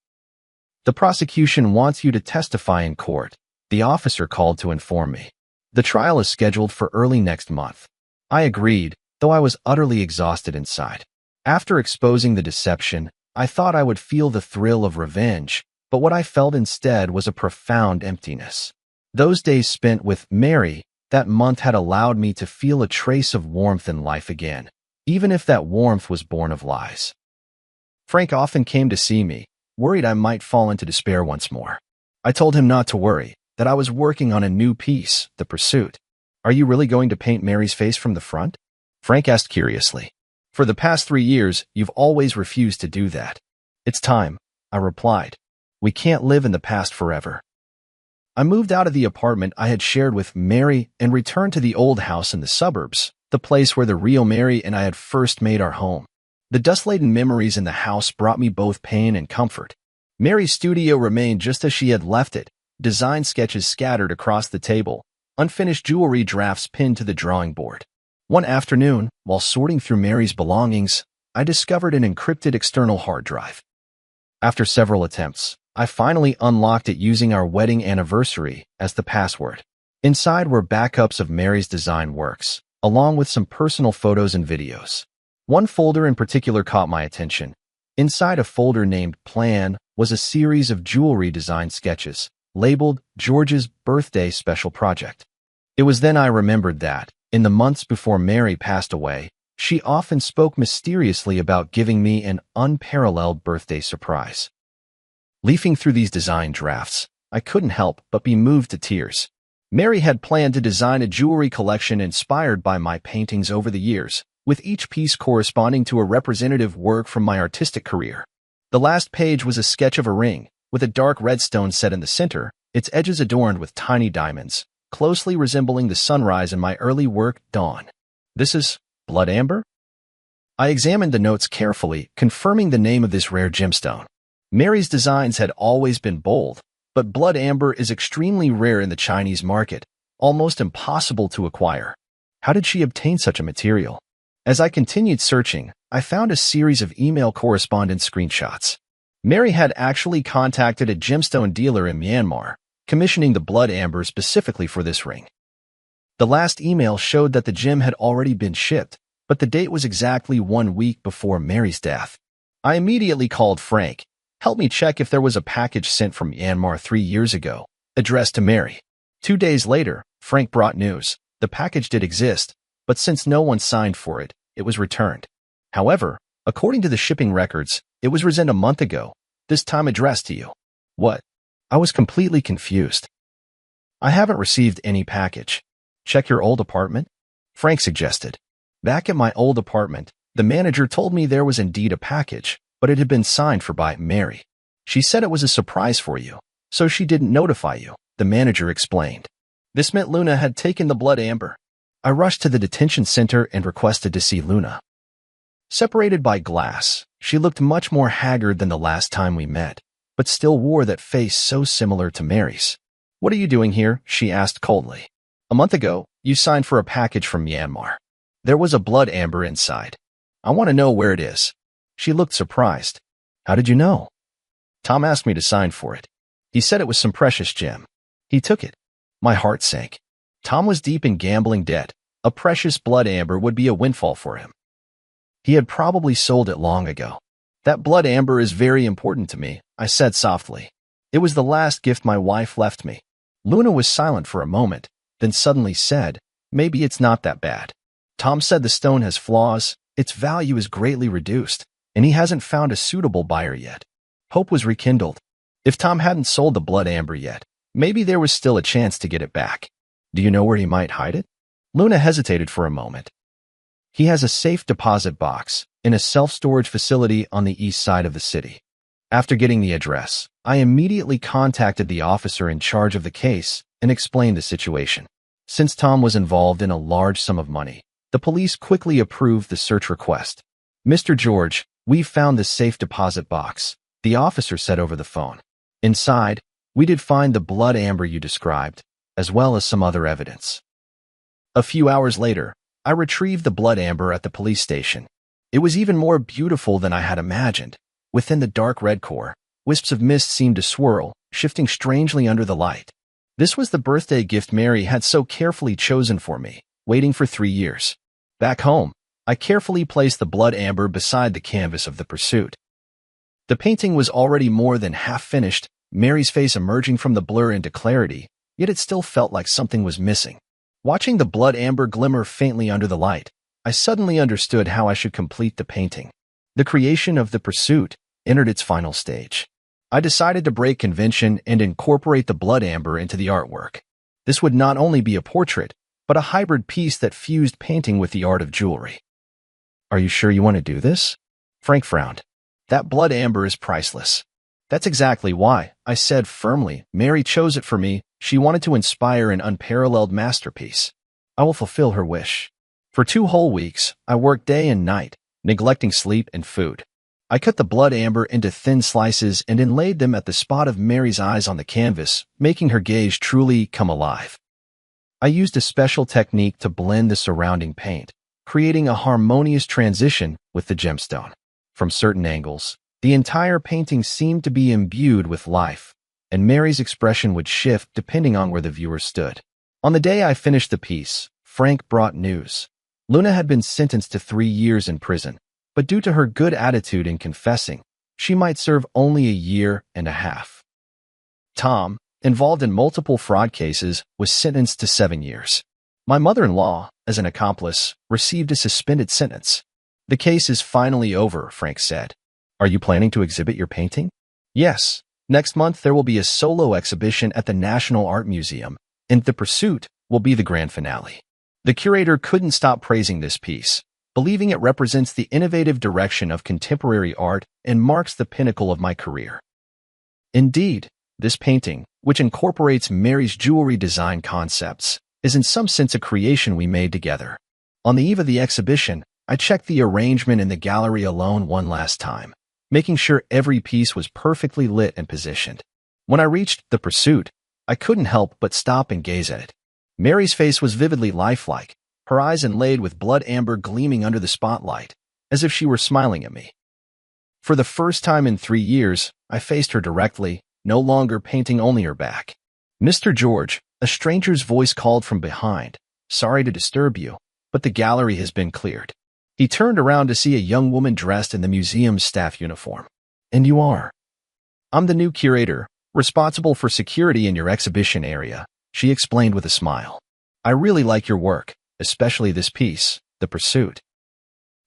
"The prosecution wants you to testify in court," the officer called to inform me. "The trial is scheduled for early next month." I agreed, though I was utterly exhausted inside. After exposing the deception, I thought I would feel the thrill of revenge, but what I felt instead was a profound emptiness. Those days spent with Mary that month had allowed me to feel a trace of warmth in life again, even if that warmth was born of lies. Frank often came to see me, worried I might fall into despair once more. I told him not to worry, that I was working on a new piece, The Pursuit. "Are you really going to paint Mary's face from the front?" Frank asked curiously. "For the past 3 years, you've always refused to do that." "It's time," I replied. "We can't live in the past forever." I moved out of the apartment I had shared with Mary and returned to the old house in the suburbs, the place where the real Mary and I had first made our home. The dust-laden memories in the house brought me both pain and comfort. Mary's studio remained just as she had left it, design sketches scattered across the table, unfinished jewelry drafts pinned to the drawing board. One afternoon, while sorting through Mary's belongings, I discovered an encrypted external hard drive. After several attempts, I finally unlocked it using our wedding anniversary as the password. Inside were backups of Mary's design works, along with some personal photos and videos. One folder in particular caught my attention. Inside a folder named Plan was a series of jewelry design sketches, labeled George's Birthday Special Project. It was then I remembered that, in the months before Mary passed away, she often spoke mysteriously about giving me an unparalleled birthday surprise. Leafing through these design drafts, I couldn't help but be moved to tears. Mary had planned to design a jewelry collection inspired by my paintings over the years, with each piece corresponding to a representative work from my artistic career. The last page was a sketch of a ring, with a dark red stone set in the center, its edges adorned with tiny diamonds, closely resembling the sunrise in my early work, Dawn. "This is blood amber?" I examined the notes carefully, confirming the name of this rare gemstone. Mary's designs had always been bold, but blood amber is extremely rare in the Chinese market, almost impossible to acquire. How did she obtain such a material? As I continued searching, I found a series of email correspondence screenshots. Mary had actually contacted a gemstone dealer in Myanmar, commissioning the blood amber specifically for this ring. The last email showed that the gem had already been shipped, but the date was exactly 1 week before Mary's death. I immediately called Frank. "Help me check if there was a package sent from Myanmar 3 years ago, addressed to Mary." 2 days later, Frank brought news. The package did exist, but since no one signed for it, it was returned. However, according to the shipping records, it was resent a month ago, this time addressed to you. What? I was completely confused. "I haven't received any package." "Check your old apartment?" Frank suggested. Back at my old apartment, the manager told me there was indeed a package, but it had been signed for by Mary. "She said it was a surprise for you, so she didn't notify you," the manager explained. This meant Luna had taken the blood amber. I rushed to the detention center and requested to see Luna. Separated by glass, she looked much more haggard than the last time we met, but still wore that face so similar to Mary's. "What are you doing here?" she asked coldly. "A month ago, you signed for a package from Myanmar. There was a blood amber inside. I want to know where it is." She looked surprised. "How did you know?" "Tom asked me to sign for it. He said it was some precious gem. He took it." My heart sank. Tom was deep in gambling debt. A precious blood amber would be a windfall for him. He had probably sold it long ago. "That blood amber is very important to me," I said softly. "It was the last gift my wife left me." Luna was silent for a moment, then suddenly said, "Maybe it's not that bad. Tom said the stone has flaws, its value is greatly reduced, and he hasn't found a suitable buyer yet." Hope was rekindled. If Tom hadn't sold the blood amber yet, maybe there was still a chance to get it back. "Do you know where he might hide it?" Luna hesitated for a moment. "He has a safe deposit box in a self-storage facility on the east side of the city." After getting the address, I immediately contacted the officer in charge of the case and explained the situation. Since Tom was involved in a large sum of money, the police quickly approved the search request. "Mr. George, we've found the safe deposit box," the officer said over the phone. "Inside, we did find the blood amber you described, as well as some other evidence." A few hours later, I retrieved the blood amber at the police station. It was even more beautiful than I had imagined. Within the dark red core, wisps of mist seemed to swirl, shifting strangely under the light. This was the birthday gift Mary had so carefully chosen for me, waiting for 3 years. Back home, I carefully placed the blood amber beside the canvas of the pursuit. The painting was already more than half finished, Mary's face emerging from the blur into clarity, yet it still felt like something was missing. Watching the blood amber glimmer faintly under the light, I suddenly understood how I should complete the painting. The creation of the pursuit entered its final stage. I decided to break convention and incorporate the blood amber into the artwork. This would not only be a portrait, but a hybrid piece that fused painting with the art of jewelry. "Are you sure you want to do this?" Frank frowned. "That blood amber is priceless." "That's exactly why," I said firmly. "Mary chose it for me. She wanted to inspire an unparalleled masterpiece. I will fulfill her wish." For 2 whole weeks, I worked day and night, neglecting sleep and food. I cut the blood amber into thin slices and inlaid them at the spot of Mary's eyes on the canvas, making her gaze truly come alive. I used a special technique to blend the surrounding paint, creating a harmonious transition with the gemstone. From certain angles, the entire painting seemed to be imbued with life, and Mary's expression would shift depending on where the viewer stood. On the day I finished the piece, Frank brought news. Luna had been sentenced to 3 years in prison, but due to her good attitude in confessing, she might serve only a year and a half. Tom, involved in multiple fraud cases, was sentenced to 7 years. My mother-in-law, as an accomplice, received a suspended sentence. "The case is finally over," Frank said. "Are you planning to exhibit your painting?" "Yes. Next month there will be a solo exhibition at the National Art Museum, and The Pursuit will be the grand finale." The curator couldn't stop praising this piece, believing it represents the innovative direction of contemporary art and marks the pinnacle of my career. Indeed, this painting, which incorporates Mary's jewelry design concepts, is in some sense a creation we made together. On the eve of the exhibition, I checked the arrangement in the gallery alone one last time, making sure every piece was perfectly lit and positioned. When I reached The Pursuit, I couldn't help but stop and gaze at it. Mary's face was vividly lifelike, her eyes inlaid with blood amber gleaming under the spotlight, as if she were smiling at me. For the first time in 3 years, I faced her directly, no longer painting only her back. "Mr. George," a stranger's voice called from behind. "Sorry to disturb you, but the gallery has been cleared." He turned around to see a young woman dressed in the museum's staff uniform. "And you are?" "I'm the new curator, responsible for security in your exhibition area," she explained with a smile. "I really like your work, especially this piece, The Pursuit."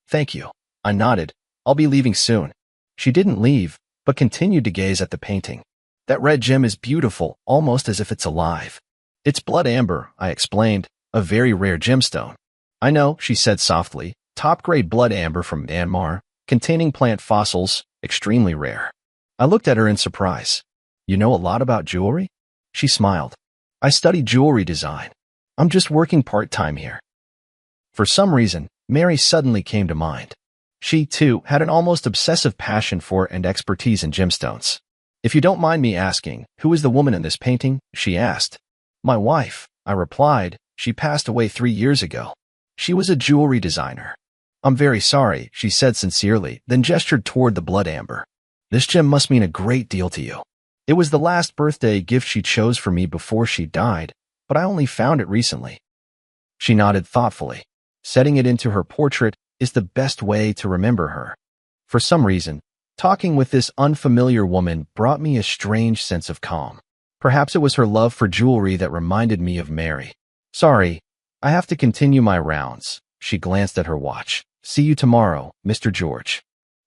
"Thank you." I nodded. "I'll be leaving soon." She didn't leave, but continued to gaze at the painting. "That red gem is beautiful, almost as if it's alive." "It's blood amber," I explained, "a very rare gemstone." "I know," she said softly, "top-grade blood amber from Myanmar, containing plant fossils, extremely rare." I looked at her in surprise. "You know a lot about jewelry?" She smiled. I study jewelry design. I'm just working part-time here. For some reason, Mary suddenly came to mind. She, too, had an almost obsessive passion for and expertise in gemstones. If you don't mind me asking, who is the woman in this painting? She asked. My wife, I replied. She passed away 3 years ago. She was a jewelry designer. I'm very sorry, she said sincerely, then gestured toward the blood amber. This gem must mean a great deal to you. It was the last birthday gift she chose for me before she died, but I only found it recently. She nodded thoughtfully. Setting it into her portrait is the best way to remember her. For some reason, talking with this unfamiliar woman brought me a strange sense of calm. Perhaps it was her love for jewelry that reminded me of Mary. Sorry, I have to continue my rounds. She glanced at her watch. See you tomorrow, Mr. George.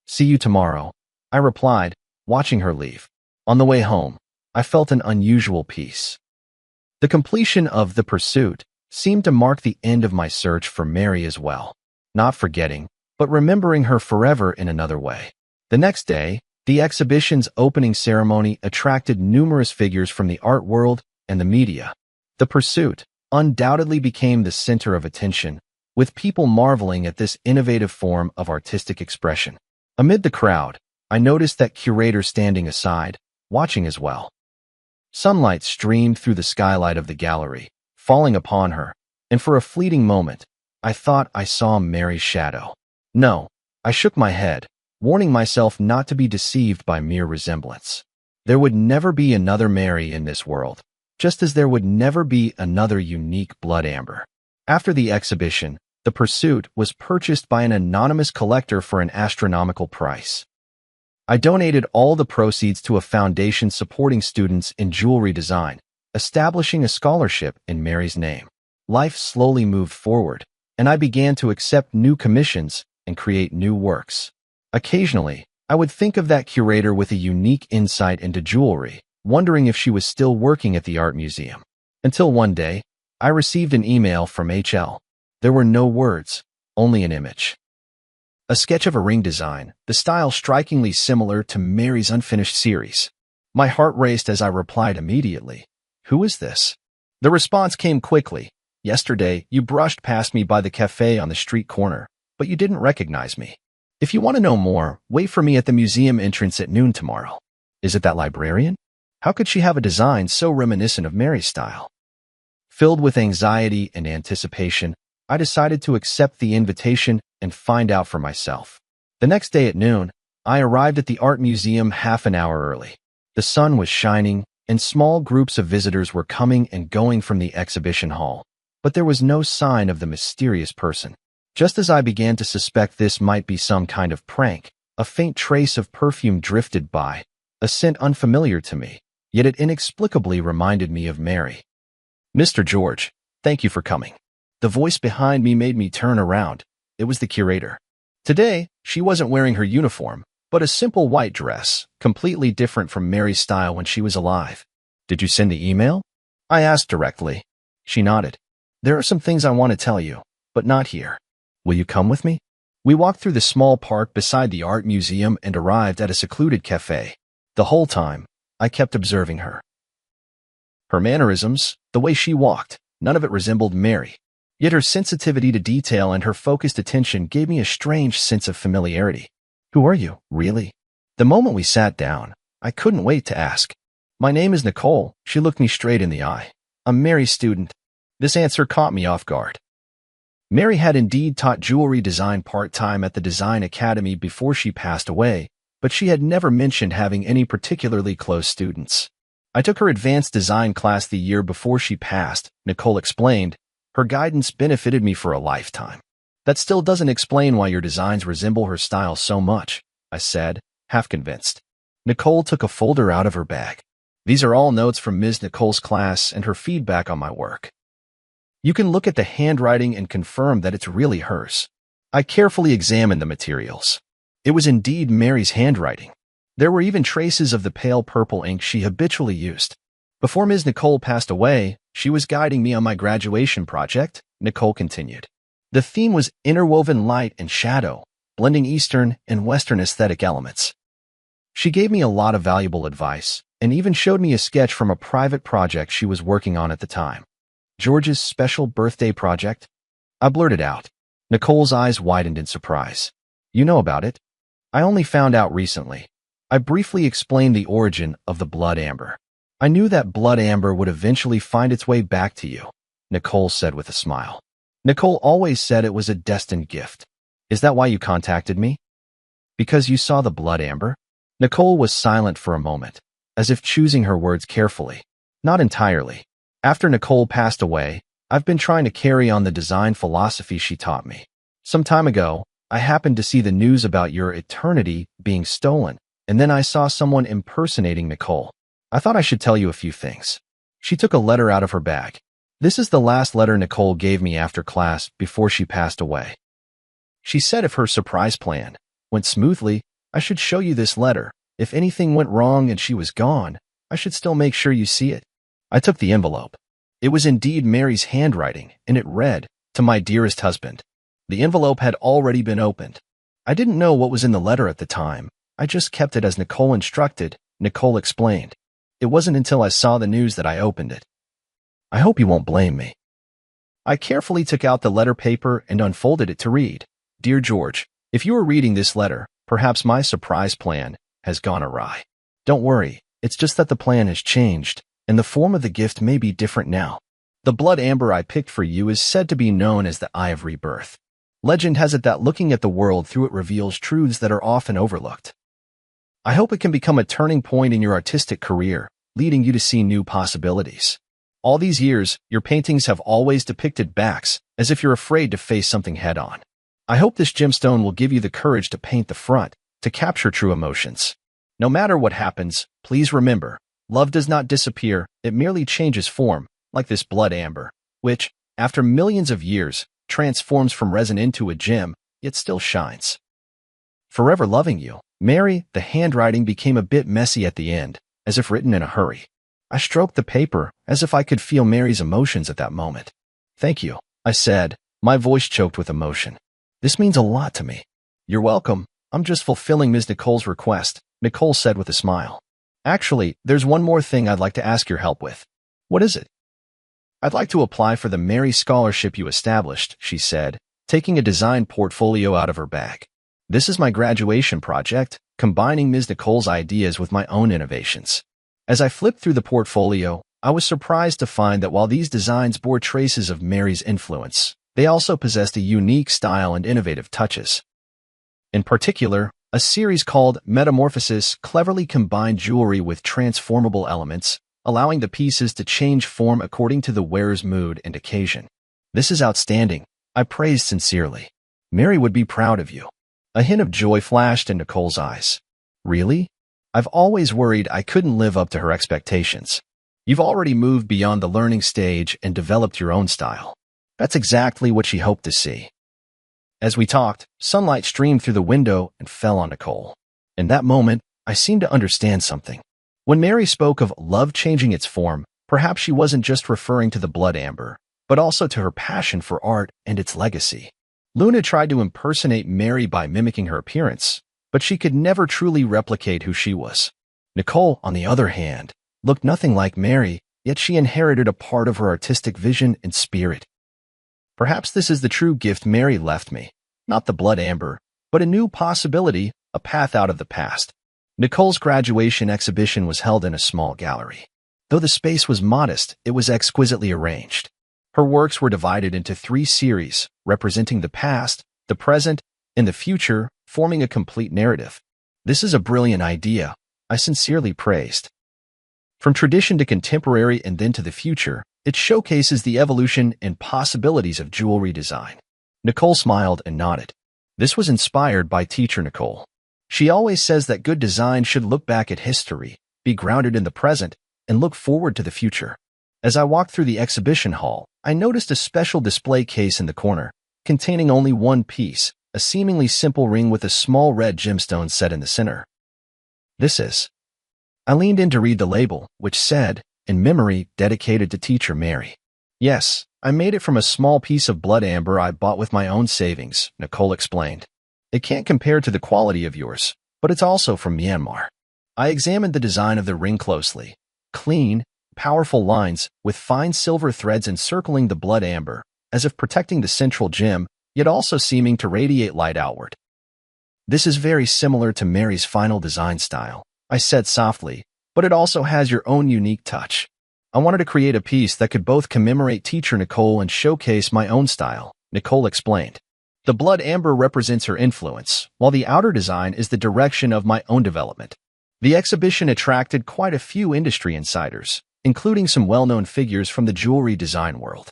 See you tomorrow, I replied, watching her leave. On the way home, I felt an unusual peace. The completion of The Pursuit seemed to mark the end of my search for Mary as well. Not forgetting, but remembering her forever in another way. The next day, the exhibition's opening ceremony attracted numerous figures from the art world and the media. The Pursuit undoubtedly became the center of attention, with people marveling at this innovative form of artistic expression. Amid the crowd, I noticed that curator standing aside, watching as well. Sunlight streamed through the skylight of the gallery, falling upon her, and for a fleeting moment, I thought I saw Mary's shadow. No, I shook my head, warning myself not to be deceived by mere resemblance. There would never be another Mary in this world, just as there would never be another unique blood amber. After the exhibition, The Pursuit was purchased by an anonymous collector for an astronomical price. I donated all the proceeds to a foundation supporting students in jewelry design, establishing a scholarship in Mary's name. Life slowly moved forward, and I began to accept new commissions and create new works. Occasionally, I would think of that curator with a unique insight into jewelry, wondering if she was still working at the art museum. Until one day, I received an email from HL. There were no words, only an image. A sketch of a ring design, the style strikingly similar to Mary's unfinished series. My heart raced as I replied immediately. Who is this? The response came quickly. Yesterday, you brushed past me by the cafe on the street corner, but you didn't recognize me. If you want to know more, wait for me at the museum entrance at noon tomorrow. Is it that librarian? How could she have a design so reminiscent of Mary's style? Filled with anxiety and anticipation, I decided to accept the invitation and find out for myself. The next day at noon, I arrived at the art museum half an hour early. The sun was shining, and small groups of visitors were coming and going from the exhibition hall, but there was no sign of the mysterious person. Just as I began to suspect this might be some kind of prank, a faint trace of perfume drifted by, a scent unfamiliar to me, yet it inexplicably reminded me of Mary. Mr. George, thank you for coming. The voice behind me made me turn around. It was the curator. Today, she wasn't wearing her uniform, but a simple white dress, completely different from Mary's style when she was alive. Did you send the email? I asked directly. She nodded. There are some things I want to tell you, but not here. Will you come with me? We walked through the small park beside the art museum and arrived at a secluded cafe. The whole time, I kept observing her. Her mannerisms, the way she walked, none of it resembled Mary. Yet her sensitivity to detail and her focused attention gave me a strange sense of familiarity. Who are you, really? The moment we sat down, I couldn't wait to ask. My name is Nicole. She looked me straight in the eye. I'm Mary's student. This answer caught me off guard. Mary had indeed taught jewelry design part-time at the Design Academy before she passed away, but she had never mentioned having any particularly close students. I took her advanced design class the year before she passed, Nicole explained. Her guidance benefited me for a lifetime. That still doesn't explain why your designs resemble her style so much, I said, half convinced. Nicole took a folder out of her bag. These are all notes from Ms. Nicole's class and her feedback on my work. You can look at the handwriting and confirm that it's really hers. I carefully examined the materials. It was indeed Mary's handwriting. There were even traces of the pale purple ink she habitually used. Before Ms. Nicole passed away, she was guiding me on my graduation project, Nicole continued. The theme was interwoven light and shadow, blending Eastern and Western aesthetic elements. She gave me a lot of valuable advice, and even showed me a sketch from a private project she was working on at the time. George's special birthday project? I blurted out. Nicole's eyes widened in surprise. You know about it? I only found out recently. I briefly explained the origin of the blood amber. I knew that blood amber would eventually find its way back to you, Nicole said with a smile. Nicole always said it was a destined gift. Is that why you contacted me? Because you saw the blood amber? Nicole was silent for a moment, as if choosing her words carefully. Not entirely. After Nicole passed away, I've been trying to carry on the design philosophy she taught me. Some time ago, I happened to see the news about your eternity being stolen, and then I saw someone impersonating Nicole. I thought I should tell you a few things. She took a letter out of her bag. This is the last letter Nicole gave me after class before she passed away. She said if her surprise plan went smoothly, I should show you this letter. If anything went wrong and she was gone, I should still make sure you see it. I took the envelope. It was indeed Mary's handwriting, and it read, "To my dearest husband." The envelope had already been opened. I didn't know what was in the letter at the time. I just kept it as Nicole instructed, Nicole explained. It wasn't until I saw the news that I opened it. I hope you won't blame me. I carefully took out the letter paper and unfolded it to read. Dear George, if you are reading this letter, perhaps my surprise plan has gone awry. Don't worry, it's just that the plan has changed, and the form of the gift may be different now. The blood amber I picked for you is said to be known as the Eye of Rebirth. Legend has it that looking at the world through it reveals truths that are often overlooked. I hope it can become a turning point in your artistic career, leading you to see new possibilities. All these years, your paintings have always depicted backs, as if you're afraid to face something head-on. I hope this gemstone will give you the courage to paint the front, to capture true emotions. No matter what happens, please remember, love does not disappear, it merely changes form, like this blood amber, which, after millions of years, transforms from resin into a gem, yet still shines. Forever loving you, Mary. The handwriting became a bit messy at the end, as if written in a hurry. I stroked the paper, as if I could feel Mary's emotions at that moment. Thank you, I said, my voice choked with emotion. This means a lot to me. You're welcome. I'm just fulfilling Ms. Nicole's request, Nicole said with a smile. Actually, there's one more thing I'd like to ask your help with. What is it? I'd like to apply for the Mary Scholarship you established, she said, taking a design portfolio out of her bag. This is my graduation project, combining Ms. Nicole's ideas with my own innovations. As I flipped through the portfolio, I was surprised to find that while these designs bore traces of Mary's influence, they also possessed a unique style and innovative touches. In particular, a series called Metamorphosis cleverly combined jewelry with transformable elements, allowing the pieces to change form according to the wearer's mood and occasion. This is outstanding, I praised sincerely. Mary would be proud of you. A hint of joy flashed in Nicole's eyes. Really? I've always worried I couldn't live up to her expectations. You've already moved beyond the learning stage and developed your own style. That's exactly what she hoped to see. As we talked, sunlight streamed through the window and fell on Nicole. In that moment, I seemed to understand something. When Mary spoke of love changing its form, perhaps she wasn't just referring to the blood amber, but also to her passion for art and its legacy. Luna tried to impersonate Mary by mimicking her appearance, but she could never truly replicate who she was. Nicole, on the other hand, looked nothing like Mary, yet she inherited a part of her artistic vision and spirit. Perhaps this is the true gift Mary left me, not the blood amber, but a new possibility, a path out of the past. Nicole's graduation exhibition was held in a small gallery. Though the space was modest, it was exquisitely arranged. Her works were divided into 3 series, representing the past, the present, and the future, forming a complete narrative. This is a brilliant idea, I sincerely praised. From tradition to contemporary and then to the future, it showcases the evolution and possibilities of jewelry design. Nicole smiled and nodded. This was inspired by teacher Nicole. She always says that good design should look back at history, be grounded in the present, and look forward to the future. As I walked through the exhibition hall, I noticed a special display case in the corner, containing only one piece, a seemingly simple ring with a small red gemstone set in the center. This is. I leaned in to read the label, which said, in memory, dedicated to teacher Mary. Yes, I made it from a small piece of blood amber I bought with my own savings, Nicole explained. It can't compare to the quality of yours, but it's also from Myanmar. I examined the design of the ring closely. Clean, powerful lines with fine silver threads encircling the blood amber, as if protecting the central gem, yet also seeming to radiate light outward. This is very similar to Mary's final design style, I said softly, but it also has your own unique touch. I wanted to create a piece that could both commemorate teacher Nicole and showcase my own style, Nicole explained. The blood amber represents her influence, while the outer design is the direction of my own development. The exhibition attracted quite a few industry insiders, including some well-known figures from the jewelry design world.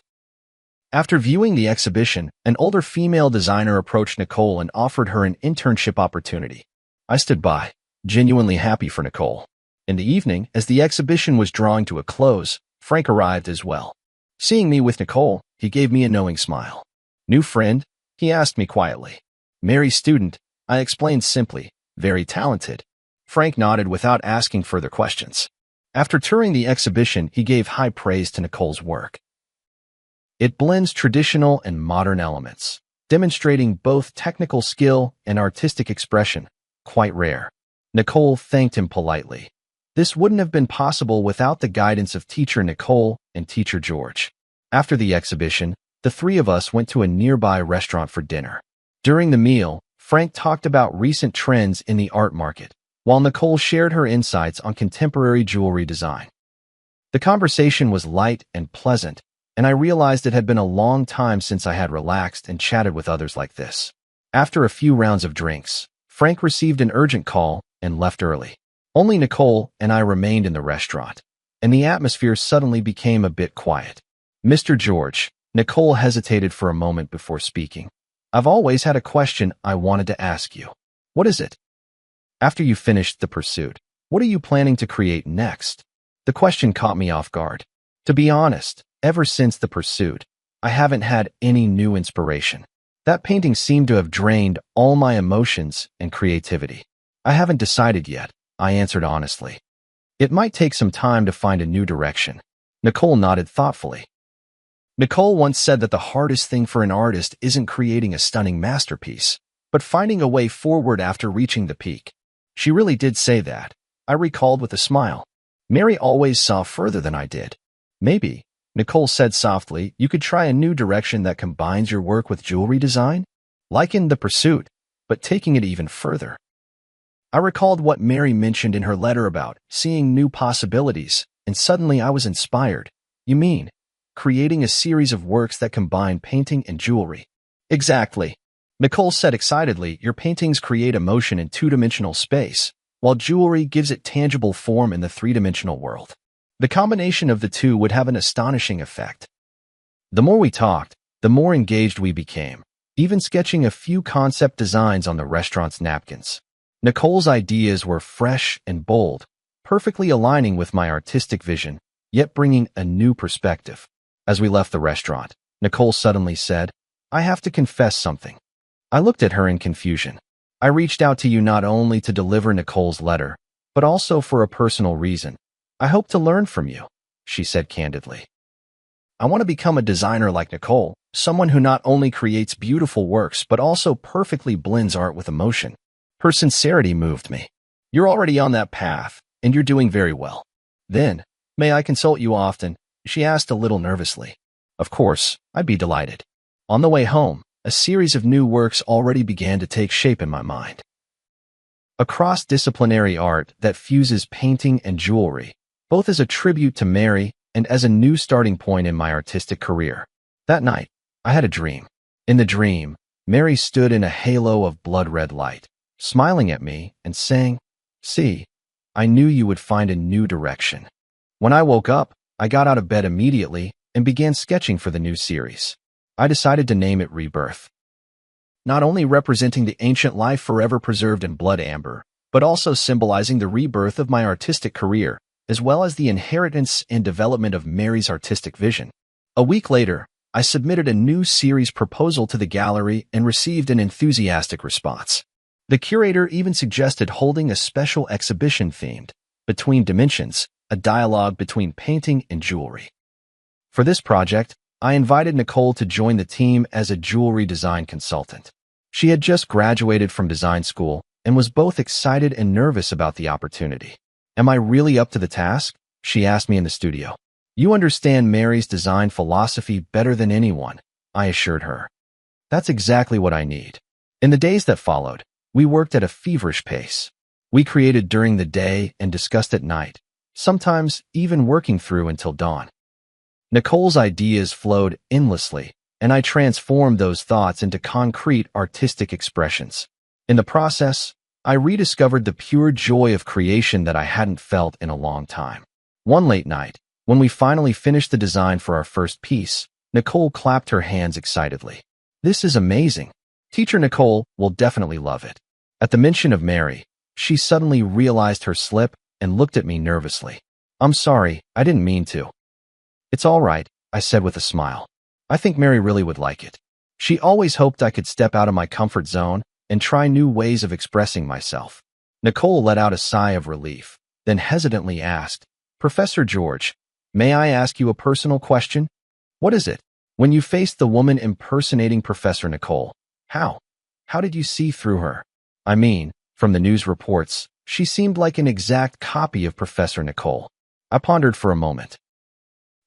After viewing the exhibition, an older female designer approached Nicole and offered her an internship opportunity. I stood by, genuinely happy for Nicole. In the evening, as the exhibition was drawing to a close, Frank arrived as well. Seeing me with Nicole, he gave me a knowing smile. New friend? He asked me quietly. Mary's student, I explained simply. Very talented. Frank nodded without asking further questions. After touring the exhibition, he gave high praise to Nicole's work. It blends traditional and modern elements, demonstrating both technical skill and artistic expression, quite rare. Nicole thanked him politely. This wouldn't have been possible without the guidance of teacher Nicole and teacher George. After the exhibition, the three of us went to a nearby restaurant for dinner. During the meal, Frank talked about recent trends in the art market, while Nicole shared her insights on contemporary jewelry design. The conversation was light and pleasant, and I realized it had been a long time since I had relaxed and chatted with others like this. After a few rounds of drinks, Frank received an urgent call and left early. Only Nicole and I remained in the restaurant, and the atmosphere suddenly became a bit quiet. Mr. George, Nicole hesitated for a moment before speaking. I've always had a question I wanted to ask you. What is it? After you finished the pursuit, what are you planning to create next? The question caught me off guard. To be honest, ever since the pursuit, I haven't had any new inspiration. That painting seemed to have drained all my emotions and creativity. I haven't decided yet, I answered honestly. It might take some time to find a new direction. Nicole nodded thoughtfully. Nicole once said that the hardest thing for an artist isn't creating a stunning masterpiece, but finding a way forward after reaching the peak. She really did say that, I recalled with a smile. Mary always saw further than I did. Maybe, Nicole said softly, you could try a new direction that combines your work with jewelry design? Like in The Pursuit, but taking it even further. I recalled what Mary mentioned in her letter about seeing new possibilities, and suddenly I was inspired. You mean, creating a series of works that combine painting and jewelry? Exactly. Nicole said excitedly, your paintings create emotion in two-dimensional space, while jewelry gives it tangible form in the three-dimensional world. The combination of the two would have an astonishing effect. The more we talked, the more engaged we became, even sketching a few concept designs on the restaurant's napkins. Nicole's ideas were fresh and bold, perfectly aligning with my artistic vision, yet bringing a new perspective. As we left the restaurant, Nicole suddenly said, I have to confess something. I looked at her in confusion. I reached out to you not only to deliver Nicole's letter, but also for a personal reason. I hope to learn from you, she said candidly. I want to become a designer like Nicole, someone who not only creates beautiful works but also perfectly blends art with emotion. Her sincerity moved me. You're already on that path, and you're doing very well. Then, may I consult you often? She asked a little nervously. Of course, I'd be delighted. On the way home, a series of new works already began to take shape in my mind. A cross-disciplinary art that fuses painting and jewelry, both as a tribute to Mary and as a new starting point in my artistic career. That night, I had a dream. In the dream, Mary stood in a halo of blood-red light, smiling at me and saying, See, I knew you would find a new direction. When I woke up, I got out of bed immediately and began sketching for the new series. I decided to name it Rebirth. Not only representing the ancient life forever preserved in blood amber, but also symbolizing the rebirth of my artistic career, as well as the inheritance and development of Mary's artistic vision. A week later, I submitted a new series proposal to the gallery and received an enthusiastic response. The curator even suggested holding a special exhibition themed Between Dimensions, a dialogue between painting and jewelry. For this project, I invited Nicole to join the team as a jewelry design consultant. She had just graduated from design school and was both excited and nervous about the opportunity. "Am I really up to the task?" she asked me in the studio. "You understand Mary's design philosophy better than anyone," I assured her. "That's exactly what I need." In the days that followed, we worked at a feverish pace. We created during the day and discussed at night, sometimes even working through until dawn. Nicole's ideas flowed endlessly, and I transformed those thoughts into concrete artistic expressions. In the process, I rediscovered the pure joy of creation that I hadn't felt in a long time. One late night, when we finally finished the design for our first piece, Nicole clapped her hands excitedly. "This is amazing. Teacher Nicole will definitely love it." At the mention of Mary, she suddenly realized her slip and looked at me nervously. "I'm sorry, I didn't mean to." "It's all right," I said with a smile. "I think Mary really would like it." She always hoped I could step out of my comfort zone and try new ways of expressing myself. Nicole let out a sigh of relief, then hesitantly asked, "Professor George, may I ask you a personal question?" "What is it?" "When you faced the woman impersonating Professor Nicole, how did you see through her? I mean, from the news reports, she seemed like an exact copy of Professor Nicole." I pondered for a moment.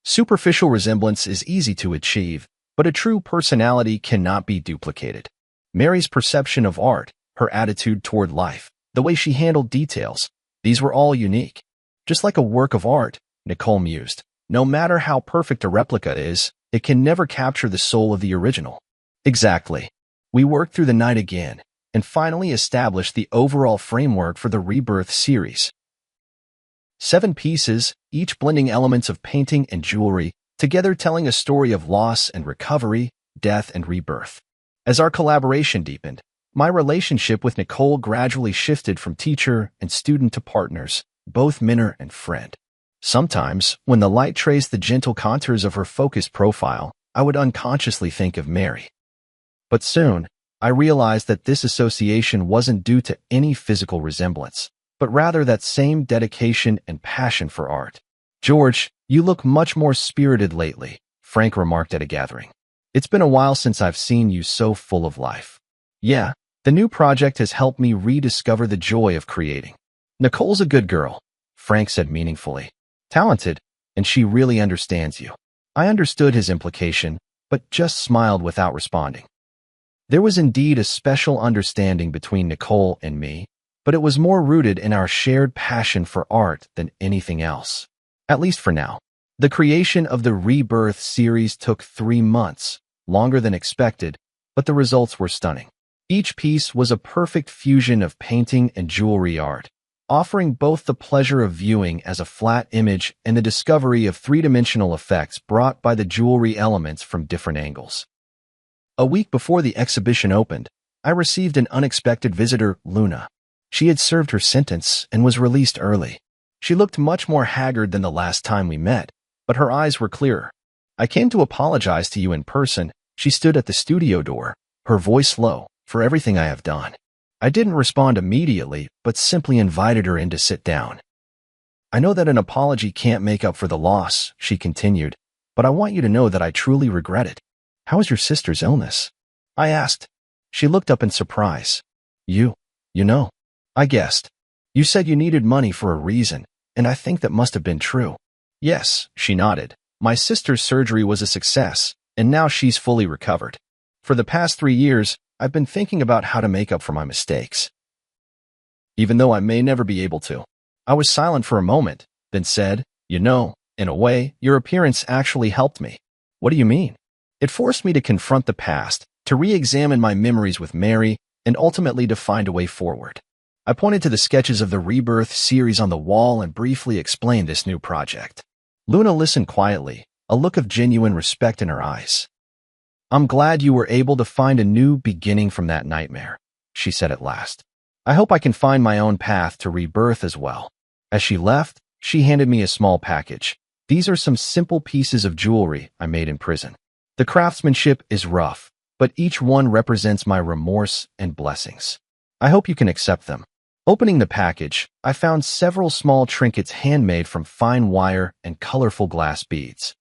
Superficial resemblance is easy to achieve, but a true personality cannot be duplicated. Mary's perception of art, her attitude toward life, the way she handled details, these were all unique. Just like a work of art, Nicole mused, no matter how perfect a replica is, it can never capture the soul of the original. Exactly. We worked through the night again, and finally established the overall framework for the Rebirth series. 7 pieces, each blending elements of painting and jewelry, together telling a story of loss and recovery, death and rebirth. As our collaboration deepened, my relationship with Nicole gradually shifted from teacher and student to partners, both mentor and friend. Sometimes, when the light traced the gentle contours of her focused profile, I would unconsciously think of Mary. But soon, I realized that this association wasn't due to any physical resemblance, but rather that same dedication and passion for art. "George, you look much more spirited lately," Frank remarked at a gathering. "It's been a while since I've seen you so full of life." "Yeah, the new project has helped me rediscover the joy of creating." "Nicole's a good girl," Frank said meaningfully. "Talented, and she really understands you." I understood his implication, but just smiled without responding. There was indeed a special understanding between Nicole and me, but it was more rooted in our shared passion for art than anything else. At least for now. The creation of the Rebirth series took 3 months, longer than expected, but the results were stunning. Each piece was a perfect fusion of painting and jewelry art, offering both the pleasure of viewing as a flat image and the discovery of 3-dimensional effects brought by the jewelry elements from different angles. A week before the exhibition opened, I received an unexpected visitor, Luna. She had served her sentence and was released early. She looked much more haggard than the last time we met, but her eyes were clearer. "I came to apologize to you in person." She stood at the studio door, her voice low, "for everything I have done." I didn't respond immediately, but simply invited her in to sit down. "I know that an apology can't make up for the loss," she continued, "but I want you to know that I truly regret it." "How is your sister's illness?" I asked. She looked up in surprise. You know. I guessed. "You said you needed money for a reason, and I think that must have been true." "Yes," she nodded. "My sister's surgery was a success, and now she's fully recovered. For the past 3 years, I've been thinking about how to make up for my mistakes, even though I may never be able to." I was silent for a moment, then said, "You know, in a way, your appearance actually helped me." "What do you mean?" "It forced me to confront the past, to re-examine my memories with Mary, and ultimately to find a way forward." I pointed to the sketches of the Rebirth series on the wall and briefly explained this new project. Luna listened quietly, a look of genuine respect in her eyes. "I'm glad you were able to find a new beginning from that nightmare," she said at last. "I hope I can find my own path to rebirth as well." As she left, she handed me a small package. "These are some simple pieces of jewelry I made in prison. The craftsmanship is rough, but each one represents my remorse and blessings. I hope you can accept them." Opening the package, I found several small trinkets handmade from fine wire and colorful glass beads.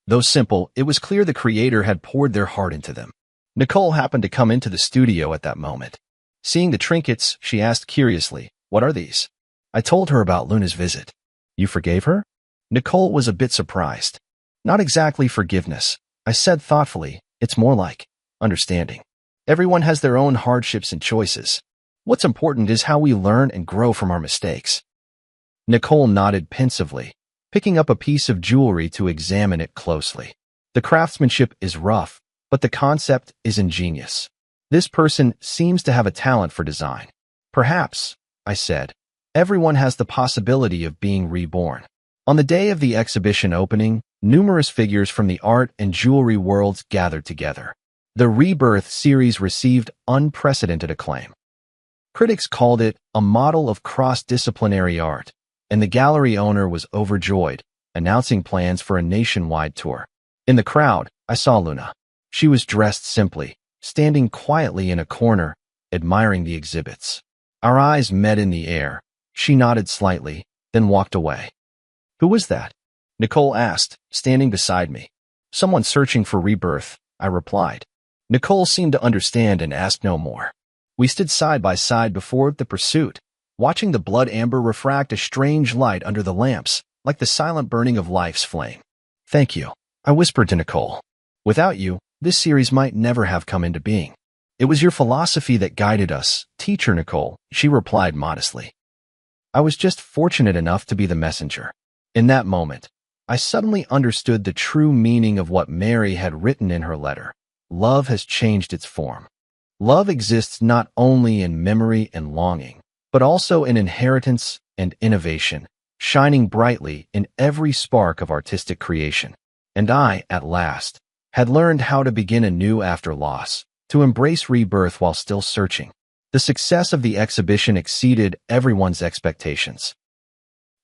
Though simple, it was clear the creator had poured their heart into them. Nicole happened to come into the studio at that moment. Seeing the trinkets, she asked curiously, "What are these?" I told her about Luna's visit. "You forgave her?" Nicole was a bit surprised. "Not exactly forgiveness," I said thoughtfully. "It's more like understanding. Everyone has their own hardships and choices. What's important is how we learn and grow from our mistakes." Nicole nodded pensively, picking up a piece of jewelry to examine it closely. "The craftsmanship is rough, but the concept is ingenious. This person seems to have a talent for design." "Perhaps," I said. "Everyone has the possibility of being reborn." On the day of the exhibition opening, numerous figures from the art and jewelry worlds gathered together. The Rebirth series received unprecedented acclaim. Critics called it a model of cross-disciplinary art, and the gallery owner was overjoyed, announcing plans for a nationwide tour. In the crowd, I saw Luna. She was dressed simply, standing quietly in a corner, admiring the exhibits. Our eyes met in the air. She nodded slightly, then walked away. "Who was that?" Nicole asked, standing beside me. "Someone searching for Rebirth," I replied. Nicole seemed to understand and asked no more. We stood side by side before the pursuit, watching the blood amber refract a strange light under the lamps, like the silent burning of life's flame. "Thank you," I whispered to Nicole. "Without you, this series might never have come into being." "It was your philosophy that guided us, teacher Nicole," she replied modestly. "I was just fortunate enough to be the messenger." In that moment, I suddenly understood the true meaning of what Mary had written in her letter. Love has changed its form. Love exists not only in memory and longing, but also in inheritance and innovation, shining brightly in every spark of artistic creation. And I, at last, had learned how to begin anew after loss, to embrace rebirth while still searching. The success of the exhibition exceeded everyone's expectations.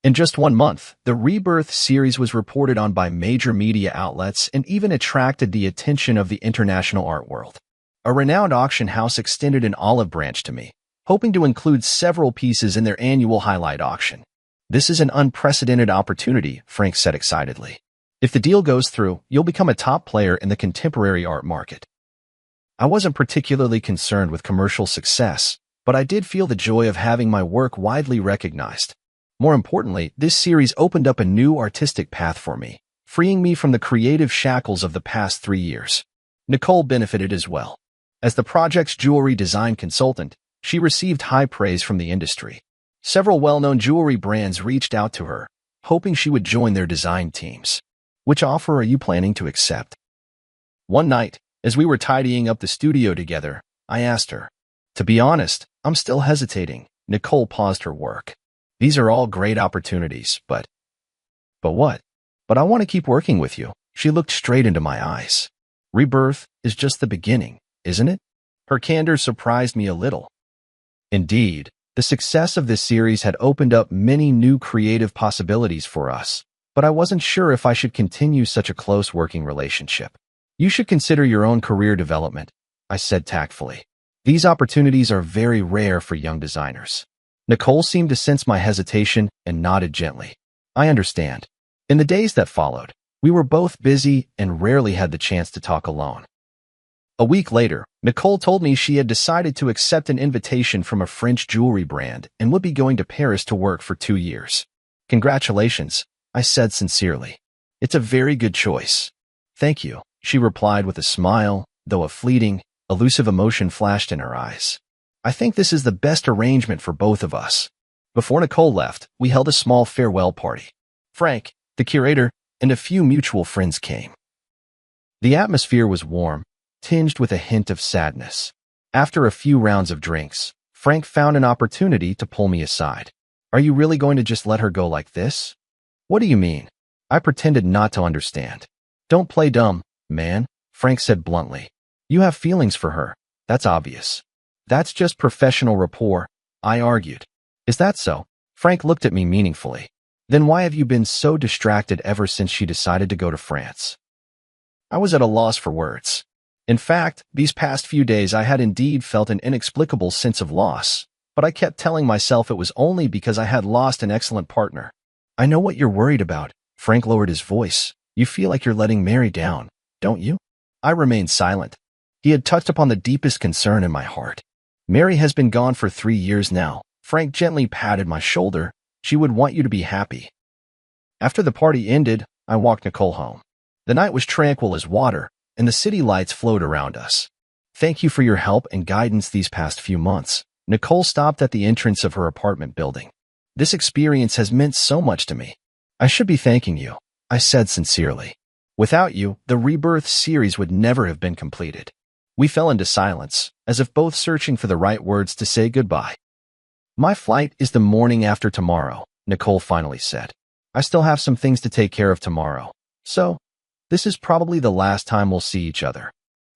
In just 1 month, the Rebirth series was reported on by major media outlets and even attracted the attention of the international art world. A renowned auction house extended an olive branch to me, hoping to include several pieces in their annual highlight auction. "This is an unprecedented opportunity," Frank said excitedly. "If the deal goes through, you'll become a top player in the contemporary art market." I wasn't particularly concerned with commercial success, but I did feel the joy of having my work widely recognized. More importantly, this series opened up a new artistic path for me, freeing me from the creative shackles of the past 3 years. Nicole benefited as well. As the project's jewelry design consultant, she received high praise from the industry. Several well-known jewelry brands reached out to her, hoping she would join their design teams. "Which offer are you planning to accept?" One night, as we were tidying up the studio together, I asked her. "To be honest, I'm still hesitating." Nicole paused her work. "These are all great opportunities, but what? But I want to keep working with you." She looked straight into my eyes. "Rebirth is just the beginning, isn't it?" Her candor surprised me a little. Indeed, the success of this series had opened up many new creative possibilities for us, but I wasn't sure if I should continue such a close working relationship. "You should consider your own career development," I said tactfully. "These opportunities are very rare for young designers." Nicole seemed to sense my hesitation and nodded gently. "I understand." In the days that followed, we were both busy and rarely had the chance to talk alone. A week later, Nicole told me she had decided to accept an invitation from a French jewelry brand and would be going to Paris to work for 2 years. "Congratulations," I said sincerely. "It's a very good choice." "Thank you," she replied with a smile, though a fleeting, elusive emotion flashed in her eyes. "I think this is the best arrangement for both of us." Before Nicole left, we held a small farewell party. Frank, the curator, and a few mutual friends came. The atmosphere was warm, tinged with a hint of sadness. After a few rounds of drinks, Frank found an opportunity to pull me aside. "Are you really going to just let her go like this?" "What do you mean?" I pretended not to understand. "Don't play dumb, man," Frank said bluntly. "You have feelings for her. That's obvious." "That's just professional rapport," I argued. "Is that so?" Frank looked at me meaningfully. "Then why have you been so distracted ever since she decided to go to France?" I was at a loss for words. In fact, these past few days I had indeed felt an inexplicable sense of loss, but I kept telling myself it was only because I had lost an excellent partner. "I know what you're worried about." Frank lowered his voice. "You feel like you're letting Mary down, don't you?" I remained silent. He had touched upon the deepest concern in my heart. Mary has been gone for 3 years now. Frank gently patted my shoulder. She would want you to be happy. After the party ended, I walked Nicole home. The night was tranquil as water, and the city lights flowed around us. Thank you for your help and guidance these past few months. Nicole stopped at the entrance of her apartment building. This experience has meant so much to me. I should be thanking you, I said sincerely. Without you, the Rebirth series would never have been completed. We fell into silence, as if both searching for the right words to say goodbye. My flight is the morning after tomorrow, Nicole finally said. I still have some things to take care of tomorrow. So, this is probably the last time we'll see each other.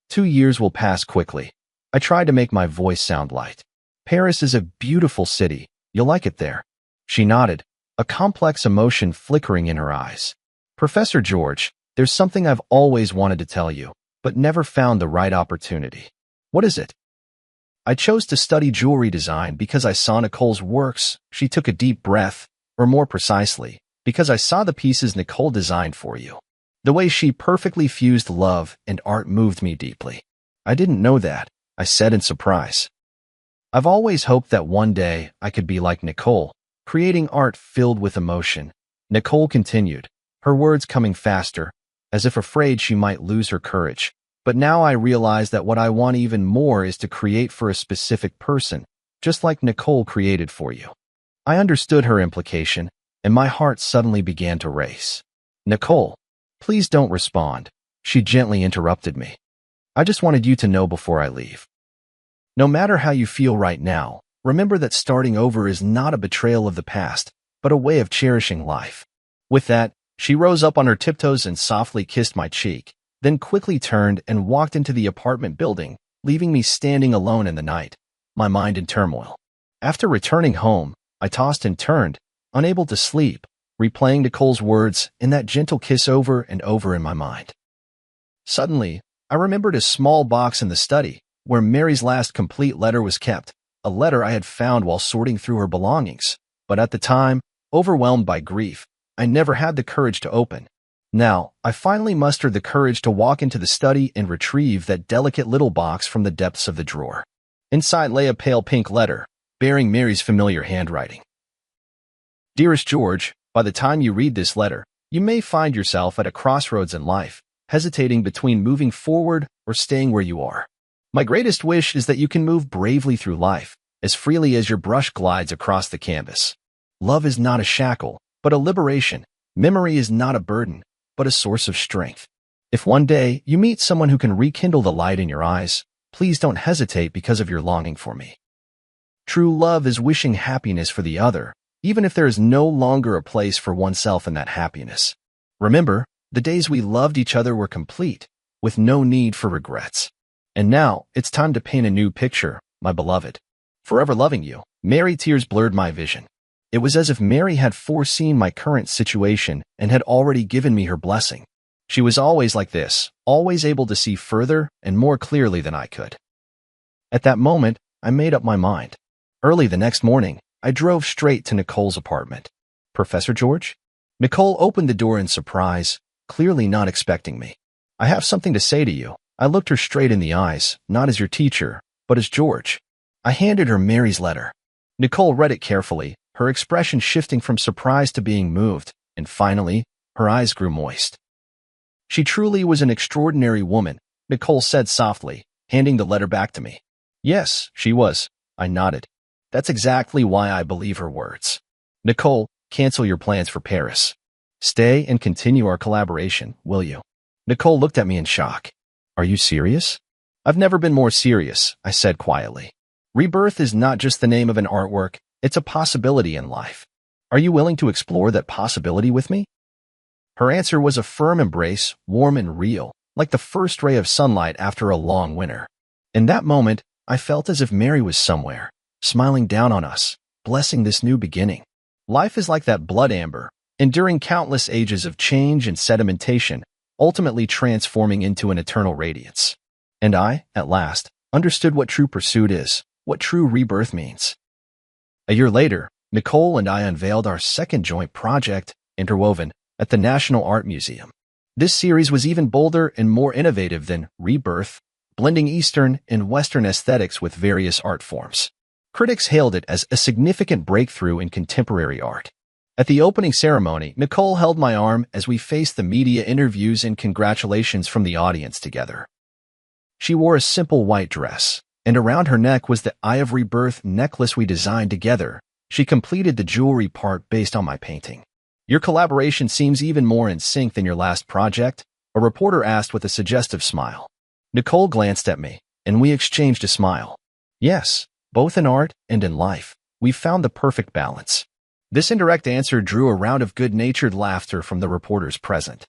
2 years will pass quickly. I tried to make my voice sound light. Paris is a beautiful city. You'll like it there. She nodded, a complex emotion flickering in her eyes. Professor George, there's something I've always wanted to tell you, but never found the right opportunity. What is it? I chose to study jewelry design because I saw Nicole's works. She took a deep breath, or more precisely, because I saw the pieces Nicole designed for you. The way she perfectly fused love and art moved me deeply. I didn't know that, I said in surprise. I've always hoped that one day I could be like Nicole, creating art filled with emotion. Nicole continued, her words coming faster, as if afraid she might lose her courage. But now I realize that what I want even more is to create for a specific person, just like Nicole created for you. I understood her implication, and my heart suddenly began to race. Nicole, please don't respond, she gently interrupted me. I just wanted you to know before I leave. No matter how you feel right now, remember that starting over is not a betrayal of the past, but a way of cherishing life. With that, she rose up on her tiptoes and softly kissed my cheek, then quickly turned and walked into the apartment building, leaving me standing alone in the night, my mind in turmoil. After returning home, I tossed and turned, unable to sleep, replaying Nicole's words and that gentle kiss over and over in my mind. Suddenly, I remembered a small box in the study, where Mary's last complete letter was kept, a letter I had found while sorting through her belongings. But at the time, overwhelmed by grief, I never had the courage to open. Now, I finally mustered the courage to walk into the study and retrieve that delicate little box from the depths of the drawer. Inside lay a pale pink letter, bearing Mary's familiar handwriting. Dearest George, by the time you read this letter, you may find yourself at a crossroads in life, hesitating between moving forward or staying where you are. My greatest wish is that you can move bravely through life, as freely as your brush glides across the canvas. Love is not a shackle, but a liberation. Memory is not a burden, but a source of strength. If one day you meet someone who can rekindle the light in your eyes, please don't hesitate because of your longing for me. True love is wishing happiness for the other, even if there is no longer a place for oneself in that happiness. Remember, the days we loved each other were complete, with no need for regrets. And now, it's time to paint a new picture, my beloved. Forever loving you. Mary. Tears blurred my vision. It was as if Mary had foreseen my current situation and had already given me her blessing. She was always like this, always able to see further and more clearly than I could. At that moment, I made up my mind. Early the next morning, I drove straight to Nicole's apartment. Professor George? Nicole opened the door in surprise, clearly not expecting me. I have something to say to you. I looked her straight in the eyes, not as your teacher, but as George. I handed her Mary's letter. Nicole read it carefully, her expression shifting from surprise to being moved, and finally, her eyes grew moist. She truly was an extraordinary woman, Nicole said softly, handing the letter back to me. Yes, she was, I nodded. That's exactly why I believe her words. Nicole, cancel your plans for Paris. Stay and continue our collaboration, will you? Nicole looked at me in shock. Are you serious? I've never been more serious, I said quietly. Rebirth is not just the name of an artwork, it's a possibility in life. Are you willing to explore that possibility with me? Her answer was a firm embrace, warm and real, like the first ray of sunlight after a long winter. In that moment, I felt as if Mary was somewhere, smiling down on us, blessing this new beginning. Life is like that blood amber, enduring countless ages of change and sedimentation, ultimately transforming into an eternal radiance. And I, at last, understood what true pursuit is, what true rebirth means. A year later, Nicole and I unveiled our second joint project, Interwoven, at the National Art Museum. This series was even bolder and more innovative than Rebirth, blending Eastern and Western aesthetics with various art forms. Critics hailed it as a significant breakthrough in contemporary art. At the opening ceremony, Nicole held my arm as we faced the media interviews and congratulations from the audience together. She wore a simple white dress, and around her neck was the Eye of Rebirth necklace we designed together. She completed the jewelry part based on my painting. "Your collaboration seems even more in sync than your last project," a reporter asked with a suggestive smile. Nicole glanced at me, and we exchanged a smile. Yes, both in art and in life, we found the perfect balance. This indirect answer drew a round of good-natured laughter from the reporters present.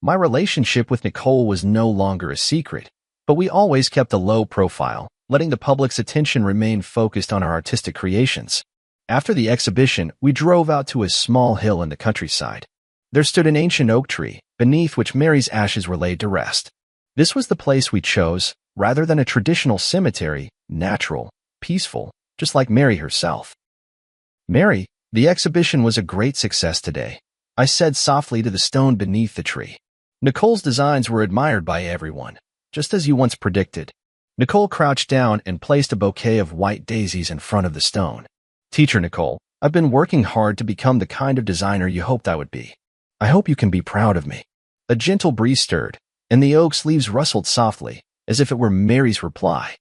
My relationship with Nicole was no longer a secret, but we always kept a low profile, letting the public's attention remain focused on our artistic creations. After the exhibition, we drove out to a small hill in the countryside. There stood an ancient oak tree, beneath which Mary's ashes were laid to rest. This was the place we chose, rather than a traditional cemetery, natural, peaceful, just like Mary herself. "Mary, the exhibition was a great success today," I said softly to the stone beneath the tree. "Nicole's designs were admired by everyone, just as you once predicted." Nicole crouched down and placed a bouquet of white daisies in front of the stone. "Teacher Nicole, I've been working hard to become the kind of designer you hoped I would be. I hope you can be proud of me." A gentle breeze stirred, and the oak's leaves rustled softly, as if it were Mary's reply.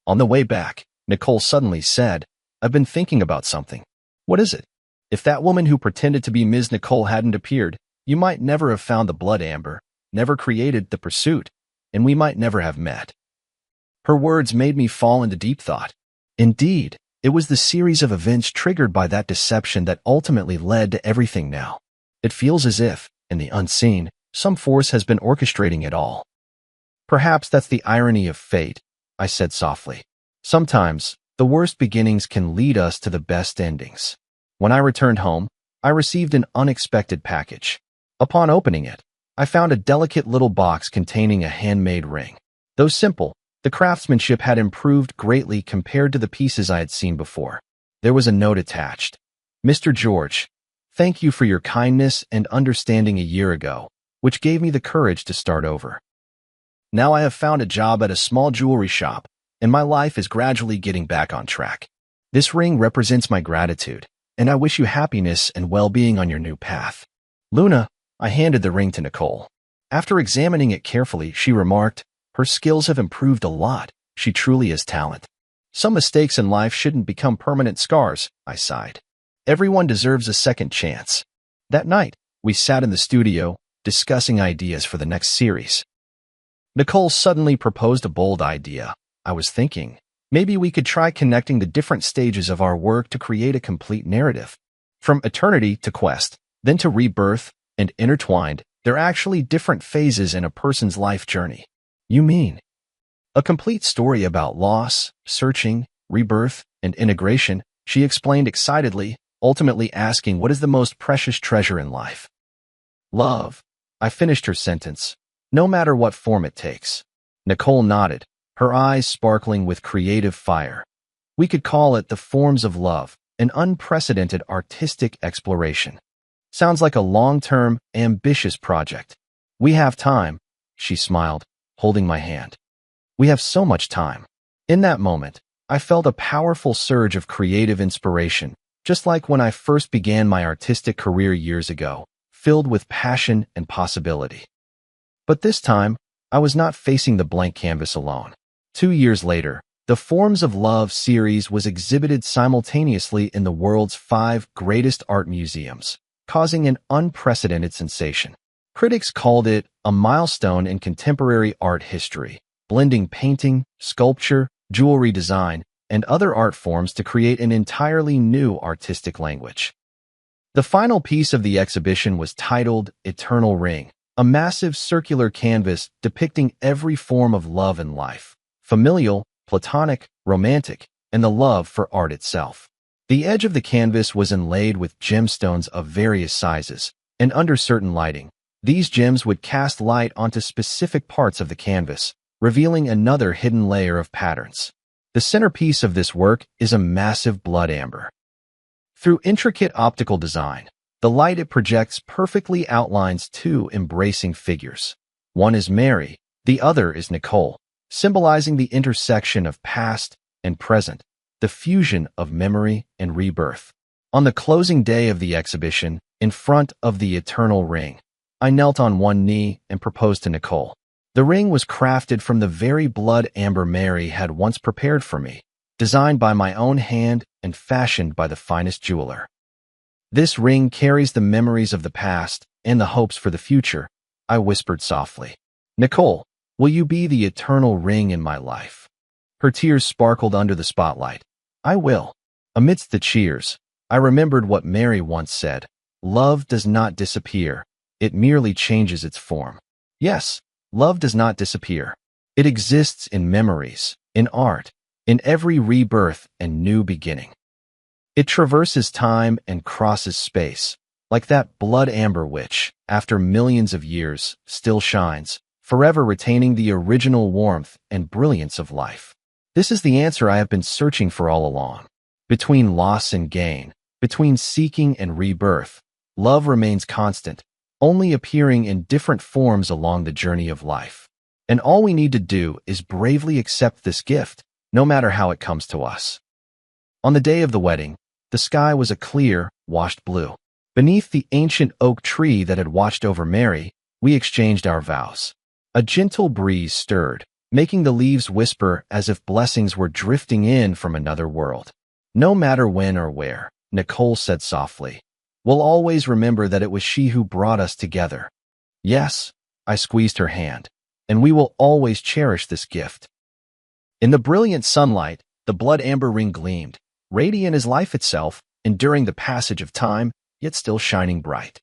On the way back, Nicole suddenly said, "I've been thinking about something." "What is it?" "If that woman who pretended to be Ms. Nicole hadn't appeared, you might never have found the blood amber, never created the pursuit, and we might never have met." Her words made me fall into deep thought. Indeed, it was the series of events triggered by that deception that ultimately led to everything now. It feels as if, in the unseen, some force has been orchestrating it all. "Perhaps that's the irony of fate," I said softly. "Sometimes, the worst beginnings can lead us to the best endings." When I returned home, I received an unexpected package. Upon opening it, I found a delicate little box containing a handmade ring. Though simple, the craftsmanship had improved greatly compared to the pieces I had seen before. There was a note attached. "Mr. George, thank you for your kindness and understanding a year ago, which gave me the courage to start over. Now I have found a job at a small jewelry shop, and my life is gradually getting back on track. This ring represents my gratitude, and I wish you happiness and well-being on your new path." "Luna," I handed the ring to Nicole. After examining it carefully, she remarked, "Her skills have improved a lot. She truly has talent." "Some mistakes in life shouldn't become permanent scars," I sighed. "Everyone deserves a second chance." That night, we sat in the studio, discussing ideas for the next series. Nicole suddenly proposed a bold idea. I was thinking, maybe we could try connecting the different stages of our work to create a complete narrative. From eternity to quest, then to rebirth, and intertwined, they're actually different phases in a person's life journey. "You mean?" "A complete story about loss, searching, rebirth, and integration," she explained excitedly, ultimately asking what is the most precious treasure in life. "Love." I finished her sentence. "No matter what form it takes." Nicole nodded, her eyes sparkling with creative fire. "We could call it the forms of love, an unprecedented artistic exploration." "Sounds like a long-term, ambitious project." "We have time," she smiled, holding my hand. "We have so much time." In that moment, I felt a powerful surge of creative inspiration, just like when I first began my artistic career years ago, filled with passion and possibility. But this time, I was not facing the blank canvas alone. 2 years later, the Forms of Love series was exhibited simultaneously in the world's 5 greatest art museums, causing an unprecedented sensation. Critics called it a milestone in contemporary art history, blending painting, sculpture, jewelry design, and other art forms to create an entirely new artistic language. The final piece of the exhibition was titled Eternal Ring, a massive circular canvas depicting every form of love in life, familial, platonic, romantic, and the love for art itself. The edge of the canvas was inlaid with gemstones of various sizes, and under certain lighting, these gems would cast light onto specific parts of the canvas, revealing another hidden layer of patterns. The centerpiece of this work is a massive blood amber. Through intricate optical design, the light it projects perfectly outlines 2 embracing figures. One is Mary, the other is Nicole, symbolizing the intersection of past and present, the fusion of memory and rebirth. On the closing day of the exhibition, in front of the eternal ring, I knelt on one knee and proposed to Nicole. The ring was crafted from the very blood amber Mary had once prepared for me, designed by my own hand and fashioned by the finest jeweler. This ring carries the memories of the past and the hopes for the future, I whispered softly. Nicole, will you be the eternal ring in my life? Her tears sparkled under the spotlight. I will. Amidst the cheers, I remembered what Mary once said, love does not disappear, it merely changes its form. Yes, love does not disappear. It exists in memories, in art, in every rebirth and new beginning. It traverses time and crosses space, like that blood amber which, after millions of years, still shines, forever retaining the original warmth and brilliance of life. This is the answer I have been searching for all along. Between loss and gain, between seeking and rebirth, love remains constant, only appearing in different forms along the journey of life. And all we need to do is bravely accept this gift, no matter how it comes to us. On the day of the wedding, the sky was a clear, washed blue. Beneath the ancient oak tree that had watched over Mary, we exchanged our vows. A gentle breeze stirred, making the leaves whisper as if blessings were drifting in from another world. No matter when or where, Nicole said softly, we'll always remember that it was she who brought us together. Yes, I squeezed her hand, and we will always cherish this gift. In the brilliant sunlight, the blood amber ring gleamed, radiant as life itself, enduring the passage of time, yet still shining bright.